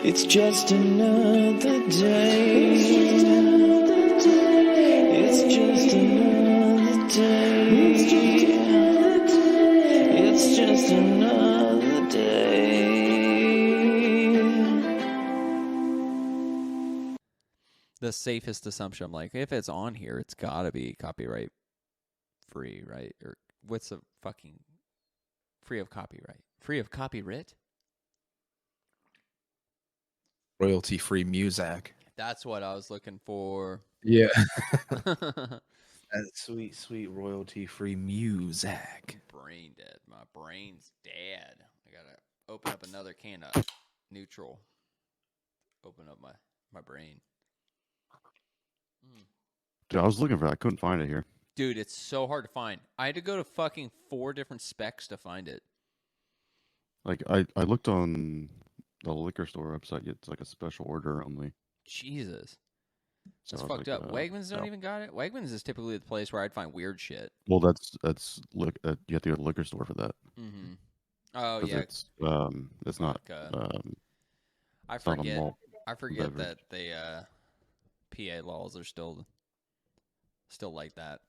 It's just another day. It's just another day. It's just another day. The safest assumption, I'm like, if it's on here, it's gotta be copyright free, right? Or what's the fucking free of copyright? Free of copyright? Royalty-free music. That's what I was looking for. Yeah. That's sweet, sweet royalty-free music. Brain dead. My brain's dead. I gotta open up another can of neutral. Open up my brain. Dude, I was looking for that. I couldn't find it here. Dude, it's so hard to find. I had to go to fucking 4 different specs to find it. Like I looked on the liquor store website. It's like a special order only. Jesus. So That's I was fucked like, up. Wegmans don't no. even got it. Wegmans is typically the place where I'd find weird shit. Well, that's look. You have to go to the liquor store for that. Mm-hmm. Oh 'Cause yeah. it's not. Vodka. I it's not a forget. malt I forget beverage. that the PA laws are still like that.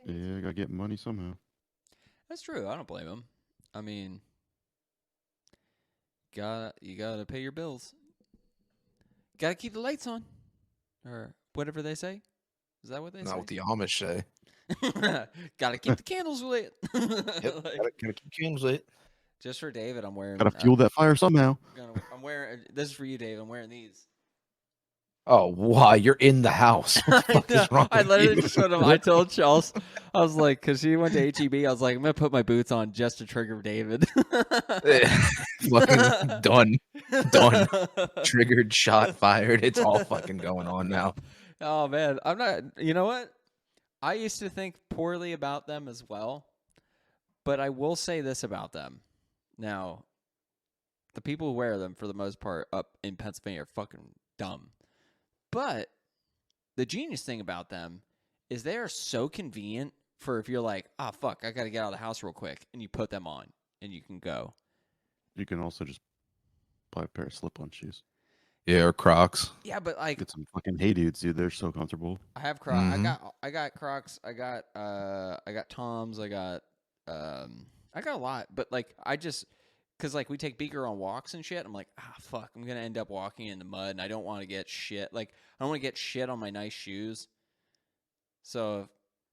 Yeah, gotta get money somehow. That's true. I don't blame him. I mean, you gotta pay your bills. Gotta keep the lights on, or whatever they say. Is that what they Not say? what the Amish say. Gotta keep the candles lit. Yep. Like, gotta keep candles lit. just for David, I'm wearing. Gotta fuel that fire somehow. I'm wearing. This is for you, Dave. I'm wearing these. Oh, why? You're in the house. What the fuck is wrong I with literally you? just showed him. I told Charles, I was like, because she went to HEB, I was like, I'm gonna put my boots on just to trigger David. Fucking done. Done. Triggered, shot, fired. It's all fucking going on now. Oh man, I'm not. You know what? I used to think poorly about them as well, but I will say this about them. Now, the people who wear them, for the most part, up in Pennsylvania, are fucking dumb. But the genius thing about them is they are so convenient for if you're like, ah, fuck, I got to get out of the house real quick, and you put them on, and you can go. You can also just buy a pair of slip-on shoes. Yeah, or Crocs. Yeah, but like, Get some fucking Hey Dudes, dude. They're so comfortable. I have Crocs. Mhm. I got Crocs. I got Toms. I got a lot. But like, cause like we take Beaker on walks and shit. I'm like, fuck, I'm gonna end up walking in the mud, and I don't want to get shit. Like, I don't want to get shit on my nice shoes. So if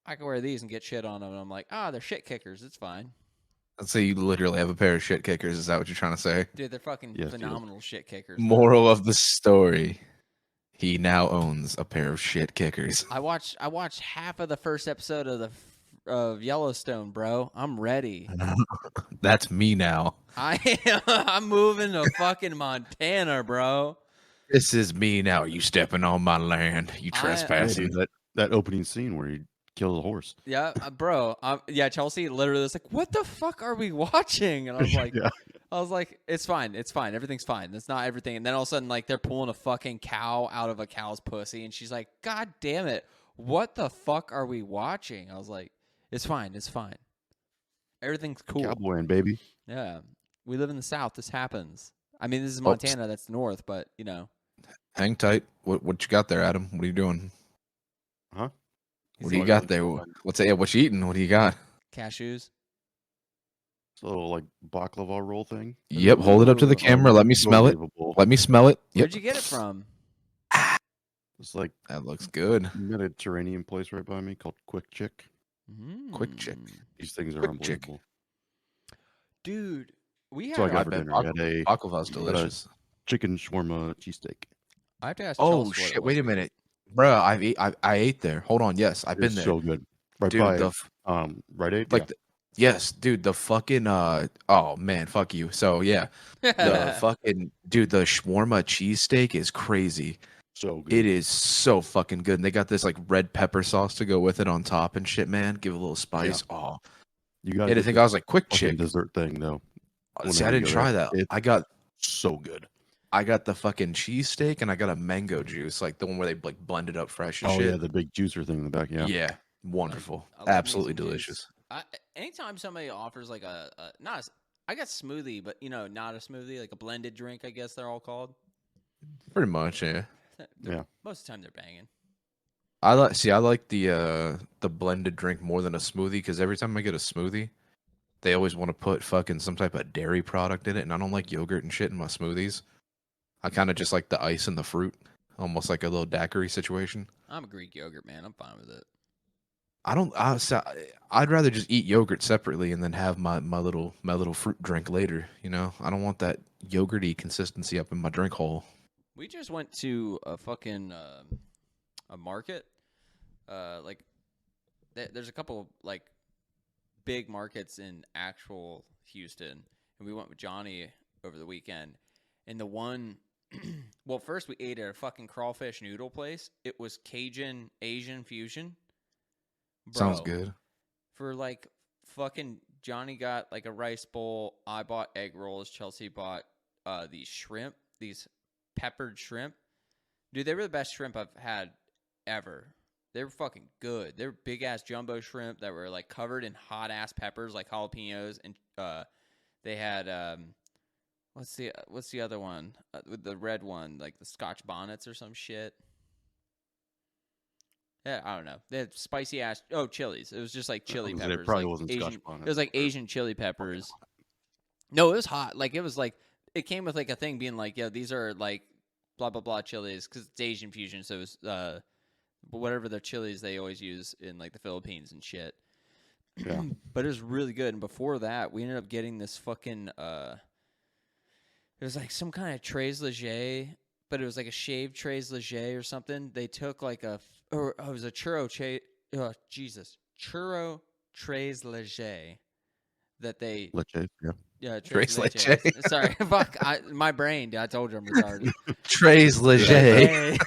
I can wear these and get shit on them, and I'm like, they're shit kickers. It's fine, Let's say you literally have a pair of shit kickers. Is that what you're trying to say? dude. They're fucking Yes, dude. phenomenal shit kickers. Moral of the story: he now owns a pair of shit kickers. I watched half of the first episode of Yellowstone, bro. I'm ready. That's me now. I'm moving to fucking Montana, bro. This is me now. You stepping on my land. You Hey, trespassing. dude, that opening scene where he kills a horse. Yeah, bro. Yeah, Chelsea literally was like, "What the fuck are we watching?" And I was like, Yeah. "It's fine. It's fine. Everything's fine. That's not everything." And then all of a sudden, like, they're pulling a fucking cow out of a cow's pussy, and she's like, "God damn it! What the fuck are we watching?" I was like, "It's fine. It's fine. Everything's cool." Cowboying, baby. Yeah, we live in the South. This happens. I mean, this is Montana. That's north, but you know. Hang tight. What you got there, Adam? What are you doing? Huh? What do you got there? What's it? What you eating? What do you got? Cashews. It's a little like baklava roll thing. Yep. Hold it up to the camera. Let me smell it. Unbelievable. Let me smell it. Yep. Where'd you get it from? It's like That looks good. Mediterranean place right by me called Quick Chick. Quick Chick. These things are Quick Chick. unbelievable. Dude, we So I had. got I for bet dinner. I had a Baklava's delicious. chicken shawarma cheesesteak. I have to ask. Oh Charles what it shit! was. Wait a minute, bro. I ate there. Hold on. Yes, I've been It's there. so good. Right Dude, by the Rite Aid. like, yes, dude. The fucking oh man, fuck you. So yeah, the fucking dude. The shawarma cheesesteak is crazy. So good. It is so fucking good. And they got this like red pepper sauce to go with it on top and shit, man. Give it a little spice. Oh, You got I didn't think I was like Quick Chick. dessert thing though. See, I whenever you didn't go try there. that. It's so good. I got the fucking cheesesteak and I got a mango juice, like the one where they like blend it up fresh and Oh shit. yeah, the big juicer thing in the back. Yeah. Yeah, wonderful, I love me absolutely some juice. delicious. Anytime somebody offers like a not, I got smoothie, but not a smoothie, like a blended drink. I guess they're all called. Pretty much, yeah. Yeah. Most of the time they're banging. I like the blended drink more than a smoothie because every time I get a smoothie, they always want to put fucking some type of dairy product in it, and I don't like yogurt and shit in my smoothies. I kind of just like the ice and the fruit, almost like a little daiquiri situation. I'm a Greek yogurt man. I'm fine with it. I'd rather just eat yogurt separately and then have my little fruit drink later. I don't want that yogurty consistency up in my drink hole. We just went to a fucking a market. There's a couple like big markets in actual Houston, and we went with Johnny over the weekend. And the one, well, first we ate at a fucking crawfish noodle place. It was Cajun Asian fusion. Sounds Bro, good. For like fucking Johnny got like a rice bowl. I bought egg rolls. Chelsea bought these shrimp, these peppered shrimp. Dude, they were the best shrimp I've had ever. They were fucking good. They were big ass jumbo shrimp that were like covered in hot ass peppers like jalapenos, and they had what's the other one with the red one, like the Scotch bonnets or some shit. Yeah, I don't know. They had spicy ass chilies. It was just like chili peppers. It probably like wasn't Asian, Scotch bonnet. It was like Asian chili peppers. No, it was hot. Like it was like it came with like a thing being like, yeah, these are like blah blah blah chilies because it's Asian fusion. So it was whatever the chilies they always use in like the Philippines and shit. Yeah. But it was really good. And before that, we ended up getting this fucking it was like some kind of Tres Leger, but it was like a shaved Tres Leger or something. They took like it was a churro Tres Leger that they Leche, yeah. yeah Tres Leger. Leger. Sorry, fuck, my brain. I told you I'm retarded. Tres Leger.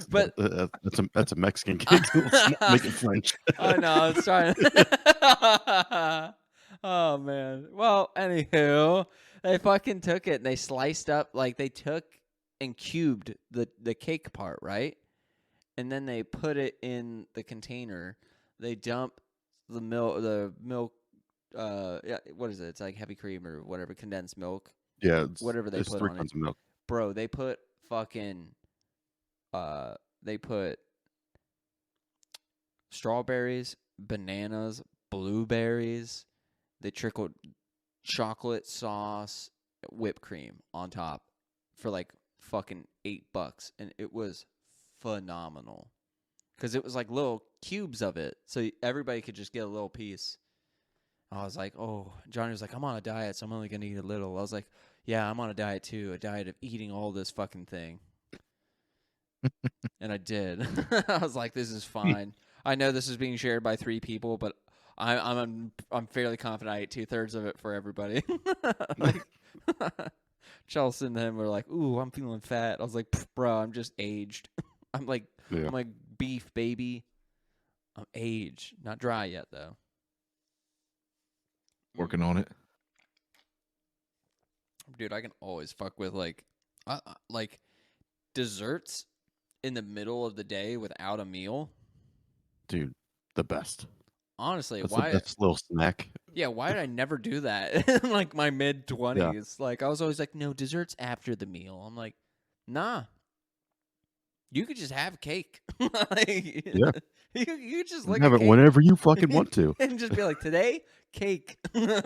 But That's a Mexican kid making French. I know. I was trying. Oh man. Well, anywho, they fucking took it and they sliced up like they took and cubed the cake part, right? And then they put it in the container. They dump the milk. Yeah, what is it? It's like heavy cream or whatever, condensed milk. Yeah, Whatever they it's put 3 on it. kinds of milk. Bro, they put fucking they put strawberries, bananas, blueberries. They trickled chocolate sauce, whipped cream on top for like fucking $8, and it was phenomenal. Cuz it was like little cubes of it, so everybody could just get a little piece. I was like, oh, Johnny was like, I'm on a diet, so I'm only going to eat a little. I was like, yeah, I'm on a diet too, a diet of eating all this fucking thing. And I did. I was like, this is fine. I know this is being shared by 3 people, but I'm fairly confident I ate 2/3 of it for everybody. Like, Chelsea and them were like, ooh, I'm feeling fat. I was like, bro, I'm just aged. I'm like beef, baby. I'm aged. Not dry yet, though. Working on it. Dude, I can always fuck with like desserts in the middle of the day without a meal. Dude, the best. Honestly, That's why? the best little snack. Yeah, why did I never do that in like my mid-20s? Like I was always like, no, desserts after the meal. I'm like, nah. You could just have cake. Like, Yeah. You just You like have it whenever you fucking want to. and just be like, today, cake. I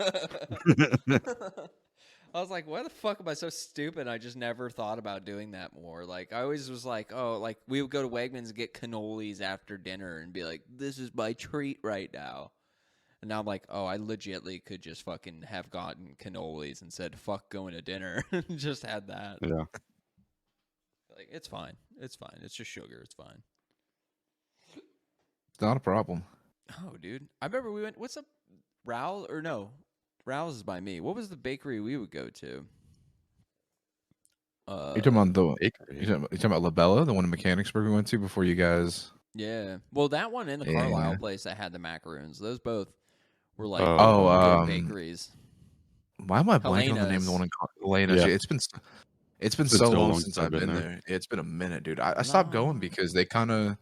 was like, why the fuck am I so stupid? I just never thought about doing that more. Like, I always was like, oh, like, we would go to Wegmans and get cannolis after dinner and be like, this is my treat right now. And now I'm like, oh, I legitimately could just fucking have gotten cannolis and said, fuck going to dinner. And just had that. Yeah. Like, it's fine. It's fine. It's just sugar. It's fine. It's not a problem. Oh, dude. I remember we went, what's up? Rouse or no? Rouse is by me. What was the bakery we would go to? You're talking about the Bakery. you're talking about La Bella, the one in Mechanicsburg we went to before you guys. Yeah. Well, that one and the Yeah. Carlisle place that had the macaroons. Those both were like Oh, good bakeries. Why am I blanking on the name of the one in Helena? Yeah. It's been so long since I've been there. there. It's been a minute, dude. I stopped going No. because they kind of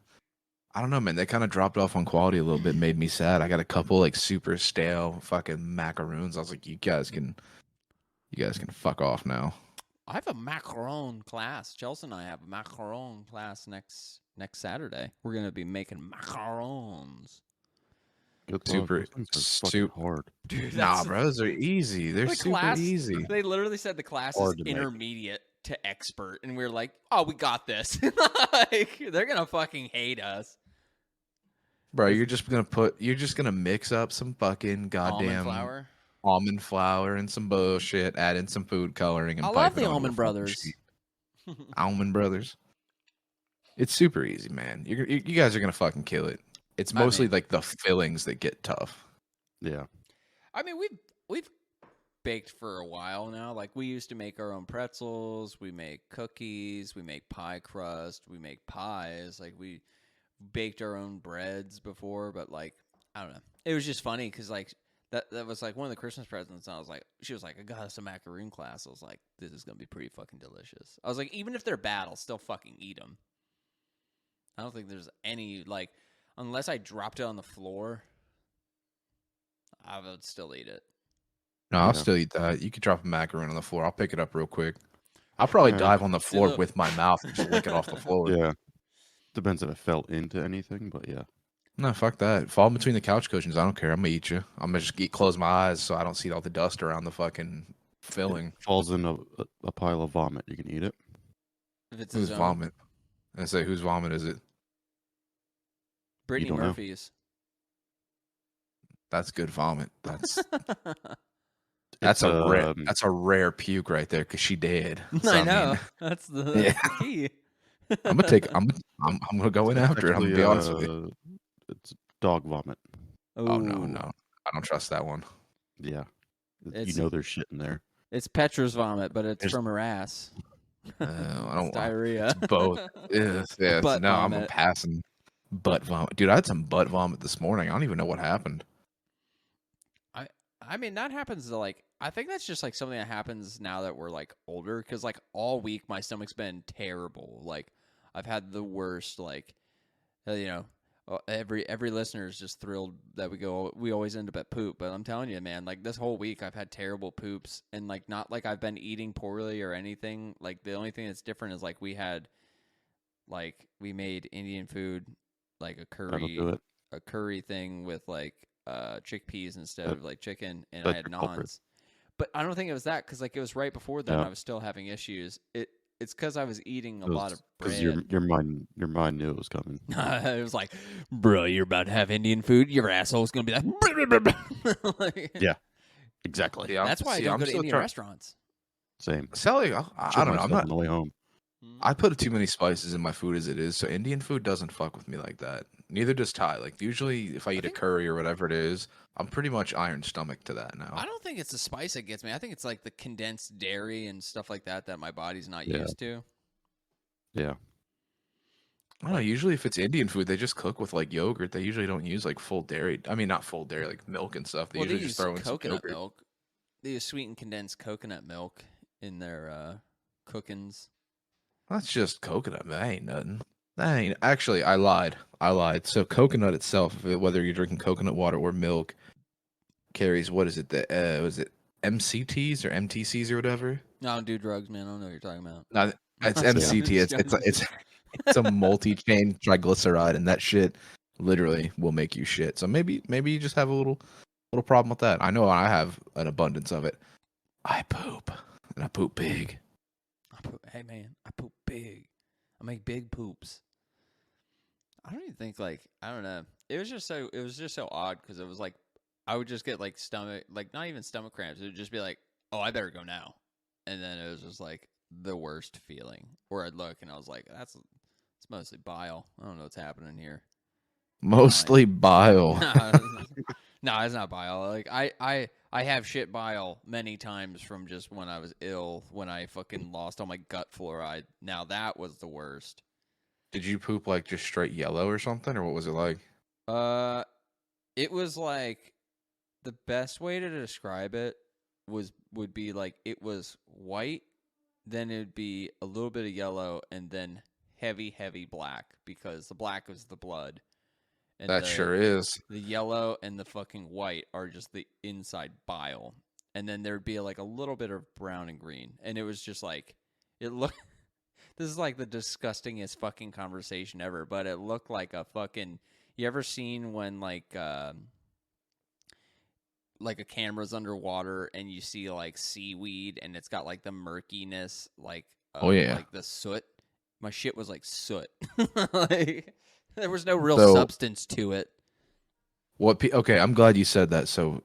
I don't know, man. They kind of dropped off on quality a little bit, made me sad. I got a couple like super stale fucking macaroons. I was like, you guys can fuck off now. I have a macaron class. Chelsea and I have a macaron class next Saturday. We're gonna be making macarons. Good luck. Super- Those things are fucking super- hard. Dude, Nah, bro, those are easy. They're the super class, easy. They literally said the class is Hard to make. intermediate to expert, and we are like, oh, we got this. Like, they're gonna fucking hate us. Bro, you're just gonna mix up some fucking goddamn Almond flour. and some bullshit, add in some food coloring, and I pipe love it the onto a Almond fucking Brothers. sheet. Almond Brothers. It's super easy, man. You guys are gonna fucking kill it. It's I mostly mean- like the fillings that get tough. Yeah. I mean, we've baked for a while now. Like, we used to make our own pretzels. We make cookies. We make pie crust. We make pies. Like, we baked our own breads before, but like, I don't know. It was just funny because like that was like one of the Christmas presents. And I was like, she was like, I got us a macaroon class. I was like, this is gonna be pretty fucking delicious. I was like, even if they're bad, I'll still fucking eat them. I don't think there's any like, unless I dropped it on the floor, I would still eat it. No, I'll Yeah. still eat that. You could drop a macaroon on the floor. I'll pick it up real quick. I'll probably Yeah. dive on the floor look. with my mouth and just lick it off the floor. Yeah. Depends if it fell into anything, but yeah. No, fuck that. Fall between the couch cushions. I don't care. I'm gonna eat you. I'm gonna just close my eyes so I don't see all the dust around the fucking filling. Falls in a pile of vomit, you can eat it. If it's Whose his own. vomit? I say, whose vomit is it? Brittany don't know. Murphy's. That's good vomit. That's It's, that's a rare puke right there because she did. So, I mean, know. That's the key. I'm gonna go in after it. I'm gonna be honest with you. It's dog vomit. Oh no, I don't trust that one. Yeah. It's- You know there's shit in there. It's Petra's vomit, but it's There's- from her ass. I It's don't. diarrhea. It's both. Yes. Butt No, I'm vomit. passing butt vomit, dude. I had some butt vomit this morning. I don't even know what happened. I mean, that happens to like, I think that's just like something that happens now that we're like older. Cause like all week my stomach's been terrible. Like I've had the worst, like, you know, every listener is just thrilled that we always end up at poop. But I'm telling you, man, like this whole week I've had terrible poops and like, not like I've been eating poorly or anything. Like the only thing that's different is like we made Indian food, like a That'll curry, do it. a curry thing with like chickpeas instead That- of like chicken, and I that's had your culprit. naans. But I don't think it was that because like it was right before then. Yeah. I was still having issues. It's because I was eating a lot of Because bread. your mind knew it was coming. It was like, bro, you're about to have Indian food. Your asshole's gonna be like, like Yeah. Exactly. Yeah, that's why I don't go to Indian restaurants. Same. Sally, I Shit don't know. I'm myself not. on the way home. I put too many spices in my food as it is, so Indian food doesn't fuck with me like that. Neither does Thai. Like usually, if I eat a think- curry or whatever it is, I'm pretty much iron stomach to that now. I don't think it's the spice that gets me. I think it's like the condensed dairy and stuff like that my body's not Yeah. used to. Yeah. I don't know. Usually, if it's Indian food, they just cook with like yogurt. They usually don't use like full dairy. I mean, not full dairy, like milk and stuff. They Well, they usually use just throw in some coconut yogurt. milk. They use sweetened condensed coconut milk in their cookings. That's just coconut. That ain't nothing. That ain't actually. I lied. So coconut itself, whether you're drinking coconut water or milk, carries what is it? Was it MCTs or MTCs or whatever? No, I don't do drugs, man. I don't know what you're talking about. No, it's Yeah. MCT. It's a multi-chain triglyceride, and that shit literally will make you shit. So maybe you just have a little problem with that. I know I have an abundance of it. I poop, and I poop big. Hey, man, I poop big. I make big poops. I don't even think like I don't know. It was just so odd because it was like I would just get like stomach, like not even stomach cramps. It would just be like, oh, I better go now, and then it was just like the worst feeling. Or I'd look and I was like, it's mostly bile. I don't know what's happening here. Mostly bile. No, it's not bile. Like I have shit bile many times from just when I was ill, when I fucking lost all my gut fluoride. Now that was the worst. Did you poop like just straight yellow or something, or what was it like? It was like the best way to describe it would be like it was white, then it'd be a little bit of yellow, and then heavy black because the black is the blood. And That sure is. the yellow and the fucking white are just the inside bile. And then there'd be like a little bit of brown and green. And it was just like, it looked, this is like the disgustingest fucking conversation ever, but it looked like a fucking, you ever seen when like a camera's underwater and you see like seaweed and it's got like the murkiness, like, Oh, yeah. like the soot? My shit was like soot. Like, there was no real So- substance to it. Okay, I'm glad you said that. So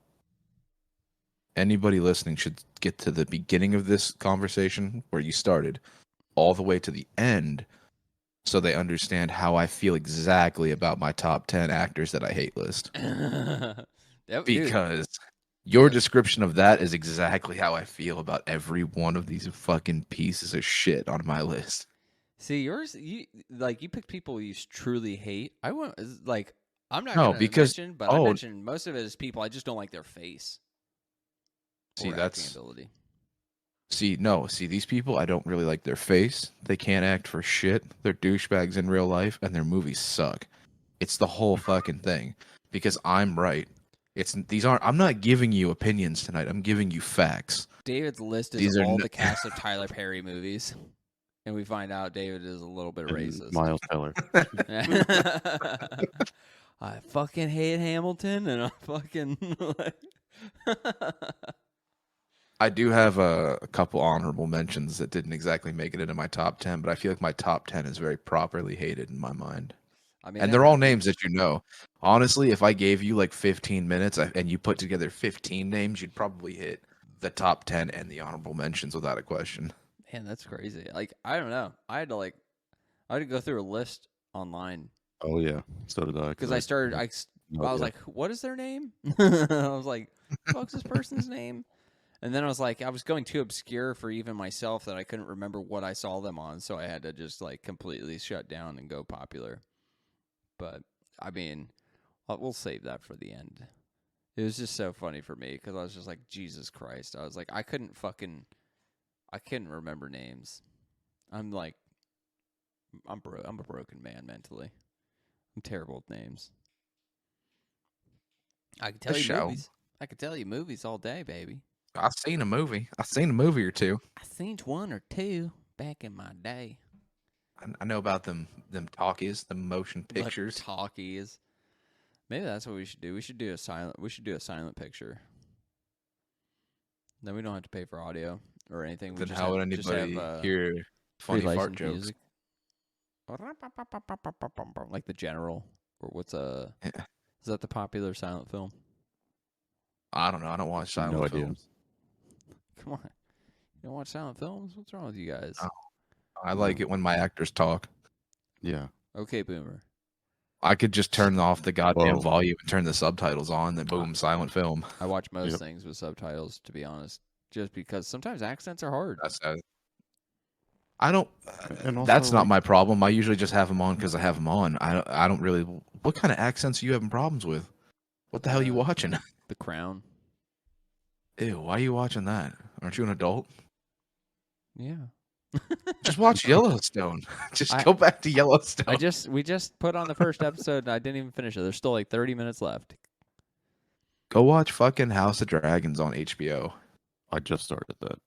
anybody listening should get to the beginning of this conversation where you started all the way to the end so they understand how I feel exactly about my top 10 actors that I hate list. Dude, Because your description of that is exactly how I feel about every one of these fucking pieces of shit on my list. see, yours, you pick people you truly hate. I want like I'm not No, gonna because- mention, but I oh. mentioned most of it is people I just don't like their face. See, or acting that's ability. See, these people, I don't really like their face. They can't act for shit. They're douchebags in real life, and their movies suck. It's the whole fucking thing. Because I'm right. I'm not giving you opinions tonight. I'm giving you facts. David's list is These are all no- the cast of Tyler Perry movies, and we find out David is a little bit And racist. Miles Teller. I fucking hate Hamilton, and I fucking. I do have a couple honorable mentions that didn't exactly make it into my top 10, but I feel like my top 10 is very properly hated in my mind. I mean, And that they're all happens. names that you know. Honestly, if I gave you like 15 minutes and you put together 15 names, you'd probably hit the top 10 and the honorable mentions without a question. Man, that's crazy. Like, I don't know. I had to go through a list online Oh yeah, so did I. because I started. had I no was idea. like, "What is their name?" I was like, "What's this person's name?" And then I was like, I was going too obscure for even myself that I couldn't remember what I saw them on, so I had to just like completely shut down and go popular. But I mean, we'll save that for the end. It was just so funny for me because I was just like, Jesus Christ! I was like, I couldn't remember names. I'm like, I'm a broken man mentally. I'm terrible with names. I can tell A you show. movies. I could tell you movies all day, baby. I've seen a movie. I've seen a movie or two. I seen one or two back in my day. I know about them talkies, the motion Like pictures. talkies. Maybe that's what we should do. We should do a silent picture. Then we don't have to pay for audio or anything. We Then just how would have, just anybody have, hear funny fart pre-licensed jokes? music. Like the General, or what's Yeah. Is that the popular silent film? I don't know. I don't watch silent No idea. films. Come on, you don't watch silent films? What's wrong with you guys? Oh. I like it when my actors talk. Yeah. Okay, Boomer. I could just turn off the goddamn Whoa. volume and turn the subtitles on, then boom, silent film. I watch most Yep. things with subtitles, to be honest, just because sometimes accents are hard. That's I don't. And also, That's not like- my problem. I usually just have them on because I have them on. I don't really. What kind of accents are you having problems with? What the hell are you watching? The Crown. Ew, why are you watching that? Aren't you an adult? Yeah. Just watch Yellowstone. Just I- go back to Yellowstone. We just put on the first episode and I didn't even finish it. There's still like 30 minutes left. Go watch fucking House of Dragons on HBO. I just started that.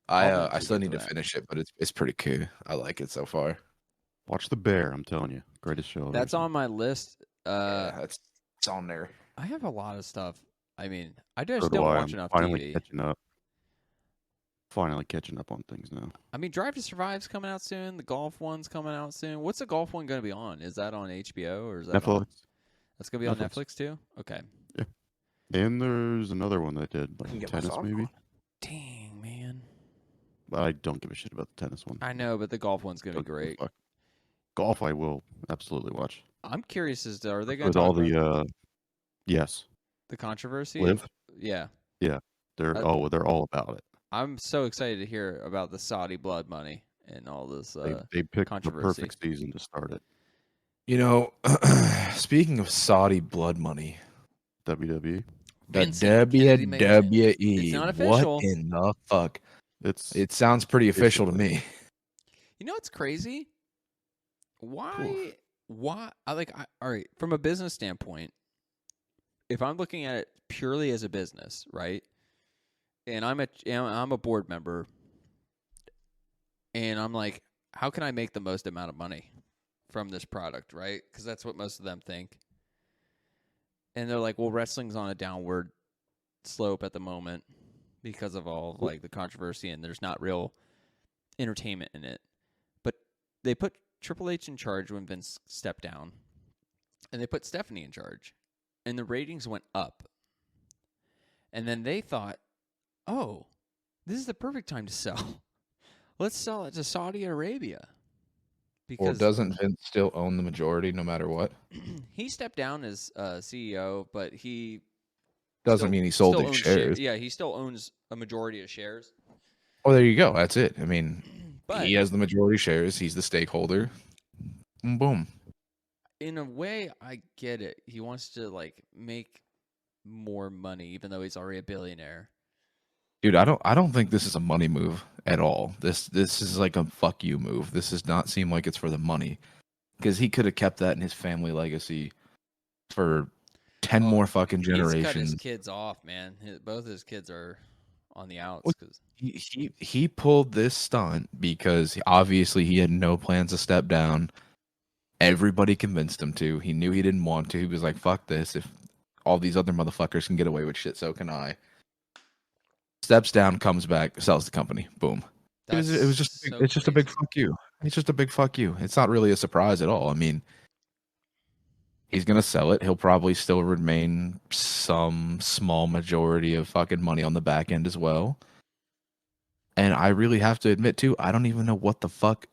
I'll I eventually still get need to to that. finish it, but it's pretty cool. I like it so far. Watch The Bear. I'm telling you, greatest show. I've ever That's seen. on my list. Yeah, it's on there. I have a lot of stuff. I mean, I So just do don't I. watch I'm enough finally TV. catching up. Finally catching up on things now. I mean, Drive to Survive's coming out soon. The golf one's coming out soon. What's the golf one going to be on? Is that on HBO or is that on- Netflix. That's going to be on Netflix. Netflix too? Okay. And there's another one that did I can like get my tennis sock maybe. on. Dang, man. But I don't give a shit about the tennis one. I know, but the golf one's going to Don't be give a great. fuck. Golf I will absolutely watch. I'm curious as to, are they going With to all talk about the yes, the controversy? live. Yeah. They're Uh, they're all about it. I'm so excited to hear about the Saudi blood money and all this. They picked the controversy. perfect season to start it. You know, speaking of Saudi blood money, WWE. the Vincent Kennedy made it. WWE. It's not official. What in the fuck? It's It sounds pretty official to me. You know what's crazy? Why? Why? All right. From a business standpoint, if I'm looking at it purely as a business, right? And I'm a board member, and I'm like, how can I make the most amount of money from this product, right? Because that's what most of them think. And they're like, well, wrestling's on a downward slope at the moment because of all like the controversy, and there's not real entertainment in it. But they put Triple H in charge when Vince stepped down, and they put Stephanie in charge, and the ratings went up. And then they thought, oh, this is the perfect time to sell. Let's sell it to Saudi Arabia. Or doesn't Vince still own the majority no matter what? He stepped down as CEO, but he Doesn't mean he sold still his owns shares. Yeah, he still owns a majority of shares. Oh, there you go. That's it. I mean, But he has the majority shares. He's the stakeholder. Boom. in a way, I get it. He wants to like make more money, even though he's already a billionaire. Dude, I don't think this is a money move at all. This is like a fuck you move. This does not seem like it's for the money. Because he could have kept that in his family legacy for 10 more fucking He's cut his generations. kids off, man. Both his kids are on the outs. Well, 'Cause He pulled this stunt because obviously he had no plans to step down. Everybody convinced him to. He knew he didn't want to. He was like, fuck this. If all these other motherfuckers can get away with shit, so can I. Steps down, comes back, sells the company. Boom. It was just so it's just a big crazy. fuck you. It's just a big fuck you. It's not really a surprise at all. I mean, he's gonna sell it. He'll probably still remain some small majority of fucking money on the back end as well. And I really have to admit too, I don't even know what the fuck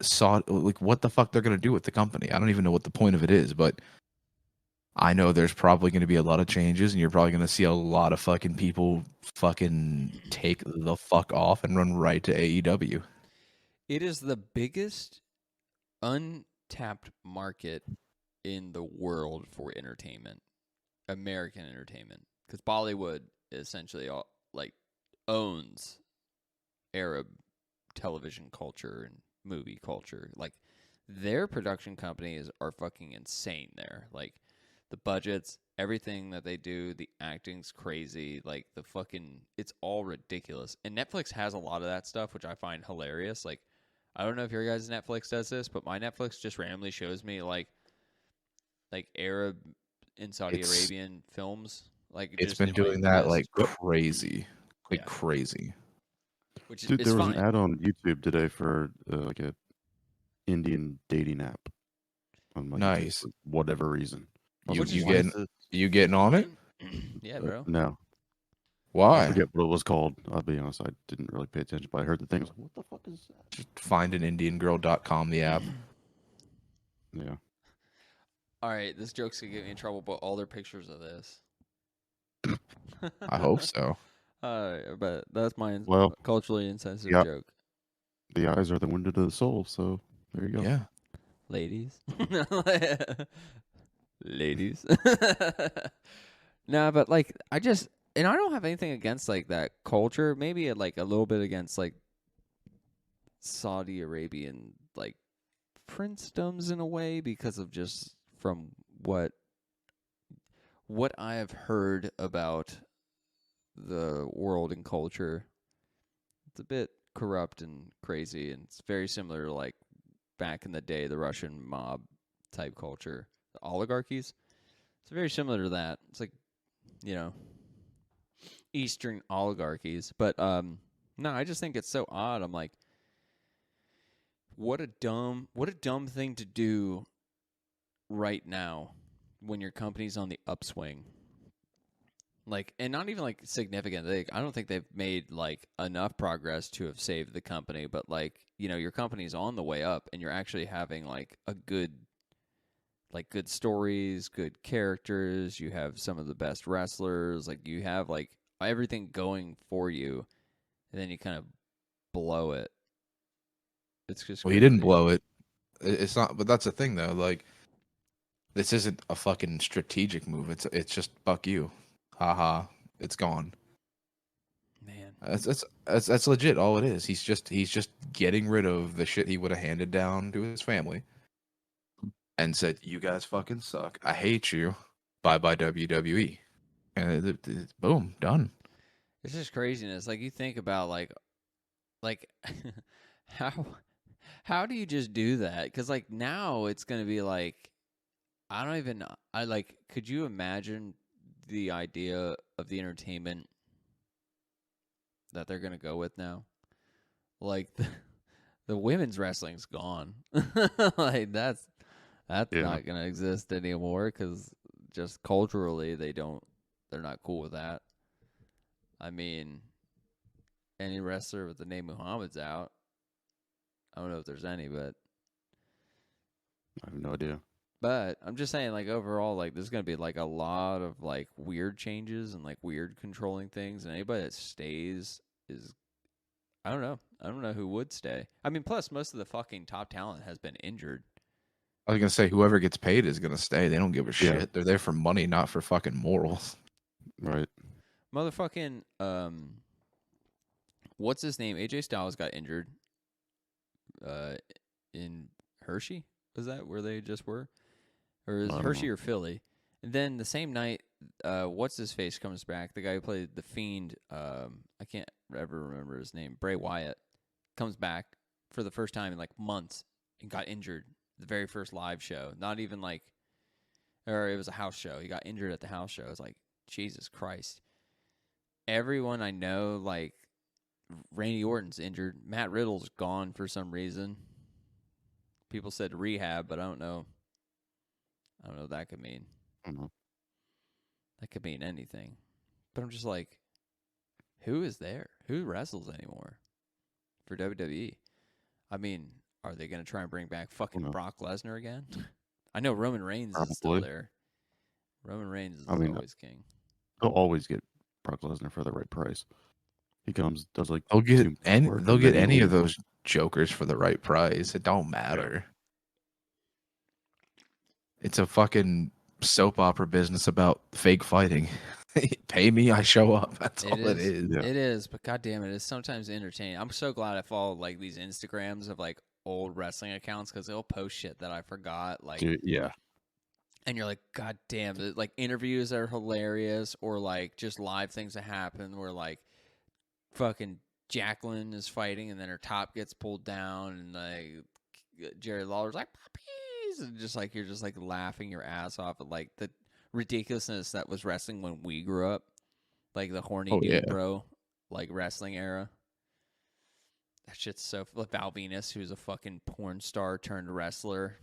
what the fuck they're gonna do with the company. I don't even know what the point of it is, but I know there's probably gonna be a lot of changes, and you're probably gonna see a lot of fucking people fucking take the fuck off and run right to AEW. It is the biggest untapped market in the world for entertainment, American entertainment, because Bollywood essentially owns Arab television culture and movie culture. Like their production companies are fucking insane there. Like the budgets, everything that they do, the acting's crazy. Like the fucking, it's all ridiculous. And Netflix has a lot of that stuff, which I find hilarious. Like I don't know if your guys' Netflix does this, but my Netflix just randomly shows me like Arab and Saudi Arabian films. Like It's just been in my doing that list, like crazy. Like Yeah. crazy. which Dude, is there was fine. an ad on YouTube today for like a Indian dating app. On my YouTube Nice. for whatever reason. I was You like, you "Why is getting this?" you getting on it? Yeah, bro. No, I Why? forget what it was called. I'll be honest, I didn't really pay attention, but I heard the thing. I was like, "What the fuck is that?" Just findinIndianGirl.com, the app. Yeah. All right, this joke's gonna get me in trouble, but all their pictures of this. I hope so. But that's my Well, culturally insensitive yeah. joke, The eyes are the window to the soul, so there you go. Yeah. ladies. Ladies. Nah, but like I don't have anything against like that culture. Maybe like a little bit against like Saudi Arabian like princedoms in a way because of just from what I have heard about the world and culture. It's a bit corrupt and crazy, and it's very similar to like back in the day, the Russian mob type culture, the oligarchies. It's very similar to that. It's like, you know, Eastern oligarchies. But no, I just think it's so odd. I'm like, what a dumb thing to do right now when your company's on the upswing. Like, and not even like significant. I don't think they've made like enough progress to have saved the company, but like, you know, your company's on the way up and you're actually having like a good stories, good characters, you have some of the best wrestlers, like you have like everything going for you, and then you kind of blow it. It's just Well, he didn't crazy. blow it. It's not, but that's the thing though. Like, this isn't a fucking strategic move. It's just fuck you. Haha. It's gone. Man. That's legit. All it is. He's just getting rid of the shit he would have handed down to his family. and said, "You guys fucking suck. I hate you. Bye bye WWE." And boom, done. It's just craziness. Like you think about like how how do you just do that? Because like now it's gonna be like I don't even I like. Could you imagine the idea of the entertainment that they're gonna go with now? Like the women's wrestling's gone. Like that's Yeah. not gonna exist anymore because just culturally they're not cool with that. I mean, any wrestler with the name Muhammad's out. I don't know if there's any, I have no idea. but I'm just saying, like overall, like there's gonna be like a lot of like weird changes and like weird controlling things, and anybody that stays is I don't know. I don't know who would stay. I mean, plus most of the fucking top talent has been injured. I was gonna say whoever gets paid is gonna stay. They don't give a Yeah. shit. They're there for money, not for fucking morals. Right. Motherfucking what's his name? AJ Styles got injured. In Hershey, was that where they just were, or is I don't Hershey know. or Philly? And then the same night, what's his face comes back. The guy who played the Fiend. I can't ever remember his name. Bray Wyatt comes back for the first time in like months and got injured. The very first live show, not even like, or it was a house show. He got injured at the house show. It's like Jesus Christ. Everyone I know, like Randy Orton's injured. Matt Riddle's gone for some reason. People said rehab, but I don't know. I don't know what that could mean. I don't know. That could mean anything. But I'm just like, who is there? Who wrestles anymore for WWE? I mean, are they going to try and bring back fucking know. Brock Lesnar again? I know Roman Reigns is still Probably. there. Roman Reigns is I mean, always king. They'll always get Brock Lesnar for the right price. He comes, does like They'll get two any. work, They'll and get then he any of leaves. those jokers for the right price. It don't matter. It's a fucking soap opera business about fake fighting. Pay me, I show up. That's It all it is. is. Yeah. It is, but goddamn it, it's sometimes entertaining. I'm so glad I follow like these Instagrams of like old wrestling accounts because they'll post shit that I forgot. Like, Dude, yeah. and you're like, God damn, like interviews that are hilarious, or like just live things that happen where like fucking Jacqueline is fighting and then her top gets pulled down, and like Jerry Lawler's like puppies, and just like you're just like laughing your ass off at like the ridiculousness that was wrestling when we grew up, like the horny Oh, dude yeah. bro, like wrestling era. That shit's so. Val Venus, who's a fucking porn star turned wrestler.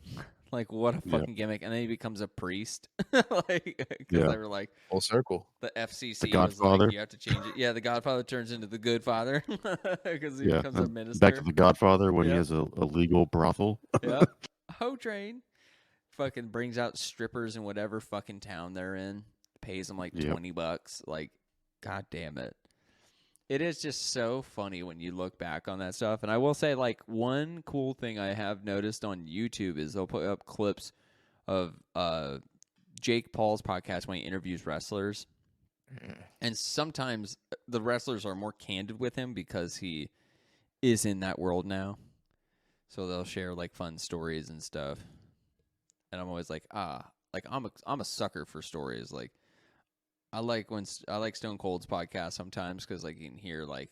Like, what a Yeah. fucking gimmick. And then he becomes a priest. Like, because Yeah. they were like, Full circle. the FCC The was Godfather. like, you have to change it. Yeah, the Godfather turns into the Good Father because he Yeah. becomes a and minister. Back to the Godfather when he Yeah. has a legal brothel. Yep. Ho Train fucking brings out strippers in whatever fucking town they're in, pays them like Yep. $20. Like, God damn it. It is just so funny when you look back on that stuff. And I will say, like, one cool thing I have noticed on YouTube is they'll put up clips of Jake Paul's podcast when he interviews wrestlers. And sometimes the wrestlers are more candid with him because he is in that world now. So they'll share like fun stories and stuff. And I'm always like, like I'm a sucker for stories. Like I like Stone Cold's podcast sometimes because like you can hear like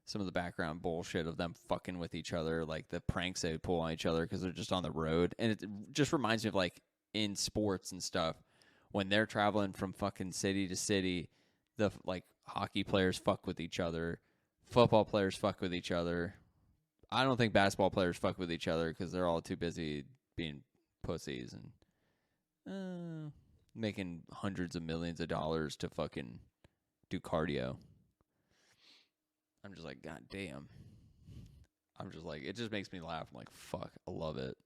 some of the background bullshit of them fucking with each other, like the pranks they would pull on each other because they're just on the road. And it just reminds me of like in sports and stuff when they're traveling from fucking city to city, the like hockey players fuck with each other, football players fuck with each other. I don't think basketball players fuck with each other because they're all too busy being pussies and making hundreds of millions of dollars to fucking do cardio. I'm just like, God damn. I'm just like, it just makes me laugh. I'm like, fuck, I love it.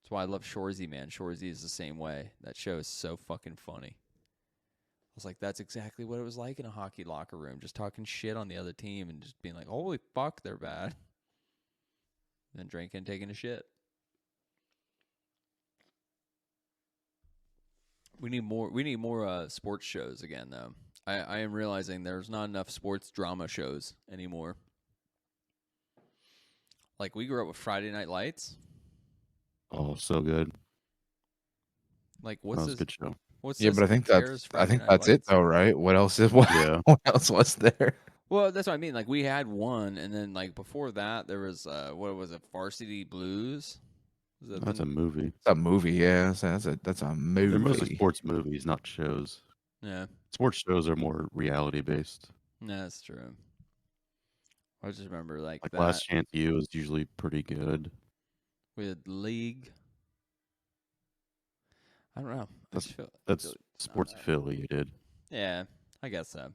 That's why I love Shorzy, man. Shorzy is the same way. That show is so fucking funny. I was like, that's exactly what it was like in a hockey locker room. Just talking shit on the other team and just being like, holy fuck, they're bad. Then drinking and taking a shit. We need more sports shows again, though. I am realizing there's not enough sports drama shows anymore. Like, we grew up with Friday Night Lights. Oh, so good. Like, That what's was a this? good show. What's Yeah, this? but I think Bears Friday Night that's it Lights? though, right? What else is what, Yeah. what else was there? Well, that's what I mean. Like, we had one, and then like before that, there was what was it? Varsity Blues. Was that That's the- a movie. It's a movie, yeah. That's a They're movie. mostly sports movies, not shows. yeah. Sports shows are more reality based. Yeah, that's true. I just remember like Like that Last Chance U is usually pretty good. with League. I don't know. I That's- just feel That's feel- sports that. affiliated. Yeah, I guess so.